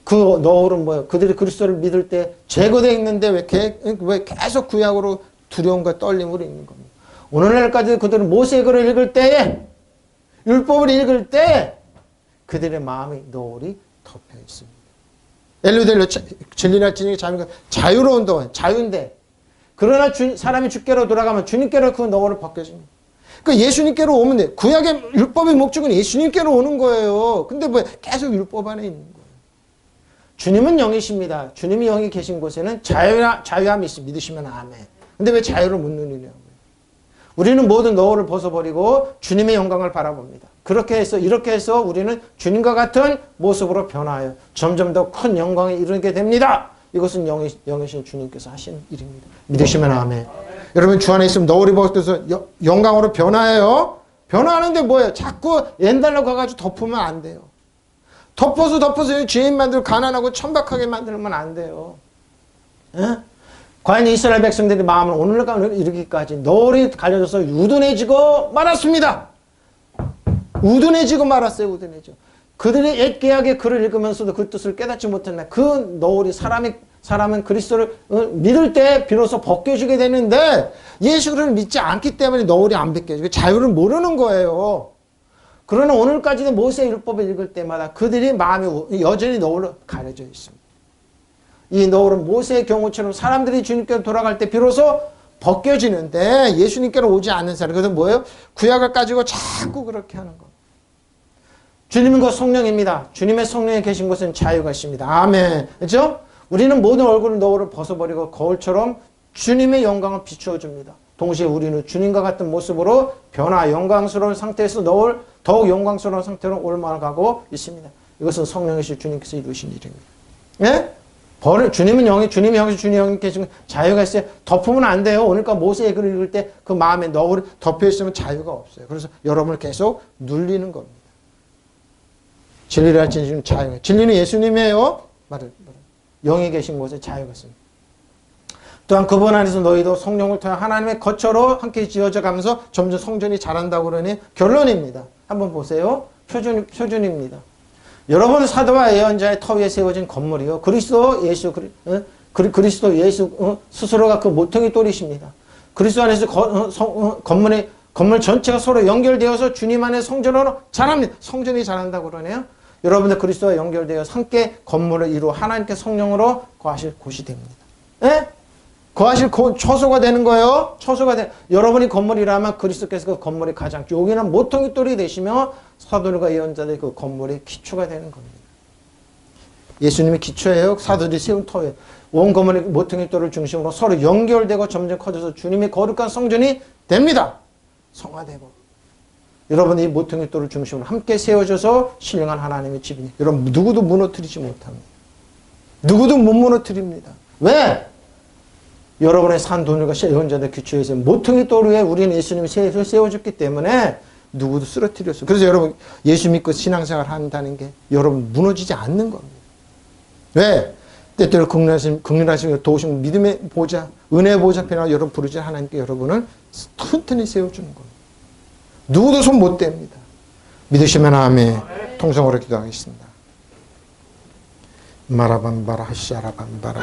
그 너울은 뭐예요? 그들이 그리스도를 믿을 때 제거되어 있는데 왜 계속 구약으로 두려움과 떨림으로 있는 겁니다. 오늘날까지 그들은 모세글을 읽을 때에 율법을 읽을 때 그들의 마음이 너울이 덮여 있습니다. 엘루델로 진리나 진리가 자유로운 동안 자유인데 그러나 사람이 주께로 돌아가면 주님께로 그 너울을 벗겨집니다. 그러니까 예수님께로 오면 돼. 구약의 율법의 목적은 예수님께로 오는 거예요. 근데 왜 계속 율법 안에 있는 거예요? 주님은 영이십니다. 주님이 영이 계신 곳에는 자유함이 있습니다. 믿으시면 아멘. 근데 왜 자유를 못 누리냐고요? 우리는 모든 너울을 벗어버리고 주님의 영광을 바라봅니다. 그렇게 해서 이렇게 해서 우리는 주님과 같은 모습으로 변화하여 점점 더 큰 영광에 이르게 됩니다. 이것은 영이신 주님께서 하신 일입니다. 믿으시면 아멘. 여러분 주 안에 있으면 너울이 벗겨서 영광으로 변화해요. 변화하는데 뭐예요? 자꾸 옛날로 가가지고 덮으면 안 돼요. 덮어서 죄인 만들고 가난하고 천박하게 만들면 안 돼요. 에? 과연 이스라엘 백성들의 마음은 오늘날 이르기까지 너울이 갈려져서 우둔해지고 말았습니다. 우둔해지고 말았어요. 우둔해지고. 그들의 옛 계약의 글을 읽으면서도 그 뜻을 깨닫지 못했나. 그 너울이 사람은 그리스도를 믿을 때 비로소 벗겨지게 되는데 예수를 믿지 않기 때문에 너울이 안 벗겨지고 자유를 모르는 거예요. 그러나 오늘까지도 모세의 율법을 읽을 때마다 그들의 마음이 여전히 너울로 가려져 있습니다. 이 너울은 모세의 경우처럼 사람들이 주님께로 돌아갈 때 비로소 벗겨지는데 예수님께로 오지 않는 사람. 그것은 뭐예요? 구약을 가지고 자꾸 그렇게 하는 거. 주님은 곧 성령입니다. 주님의 성령에 계신 곳은 자유가 있습니다. 아멘. 그렇죠? 우리는 모든 얼굴 너울을 벗어버리고 거울처럼 주님의 영광을 비추어 줍니다. 동시에 우리는 주님과 같은 모습으로 변화, 영광스러운 상태에서 더욱 영광스러운 상태로 올라가고 있습니다. 이것은 성령이신 주님께서 이루신 일입니다. 예? 주님은 영이, 주님이 영이신 주님이 영이 계신 자유가 있어요. 덮으면 안 돼요. 오늘까 모세의 글을 읽을 때 그 마음에 너울이 덮여 있으면 자유가 없어요. 그래서 여러분을 계속 눌리는 겁니다. 진리라 진리는 자유가. 진리는 예수님이에요. 영이 계신 곳에 자유가 있습니다. 또한 그분 안에서 너희도 성령을 통해 하나님의 거처로 함께 지어져 가면서 점점 성전이 자란다고 그러니 결론입니다. 한번 보세요. 표준입니다. 여러분 사도와 예언자의 터 위에 세워진 건물이요. 그리스도 예수 그리스도 예수 스스로가 그 모퉁이 돌이십니다. 그리스도 안에서 건물 전체가 서로 연결되어서 주님 안에 성전으로 자랍니다. 성전이 자란다고 그러네요. 여러분들 그리스도와 연결되어서 함께 건물을 이루어 하나님께 성령으로 거하실 곳이 됩니다. 예? 거하실 처소가 되는 거예요. 처소가 돼. 여러분이 건물이라면 그리스도께서 그 건물이 가장 여기는 모퉁이 돌이 되시며 사도들과 예언자들이 그 건물의 기초가 되는 겁니다. 예수님이 기초예요. 사도들이 세운 터예요. 온 건물의 모퉁이 돌을 중심으로 서로 연결되고 점점 커져서 주님의 거룩한 성전이 됩니다. 성화되고. 여러분 이 모퉁이 돌을 중심으로 함께 세워져서 신령한 하나님의 집이니 여러분 누구도 무너뜨리지 못합니다. 누구도 못 무너뜨립니다. 왜? 여러분의 산도들과 예언자들 기초에서 모퉁이 돌 위에 우리는 예수님이 세워졌기 때문에 누구도 쓰러뜨렸어요. 그래서 여러분 예수 믿고 신앙생활 한다는 게 여러분 무너지지 않는 겁니다. 왜? 때때로 극률하신 도우신 믿음의 보좌, 은혜의 보좌 앞에 여러분 부르짖는 하나님께 여러분을 튼튼히 세워주는 겁니다. 누구도 손 못 댑니다. 믿으시면 아멘. 통성으로 기도하겠습니다. 마라밤바라 하시아라밤바라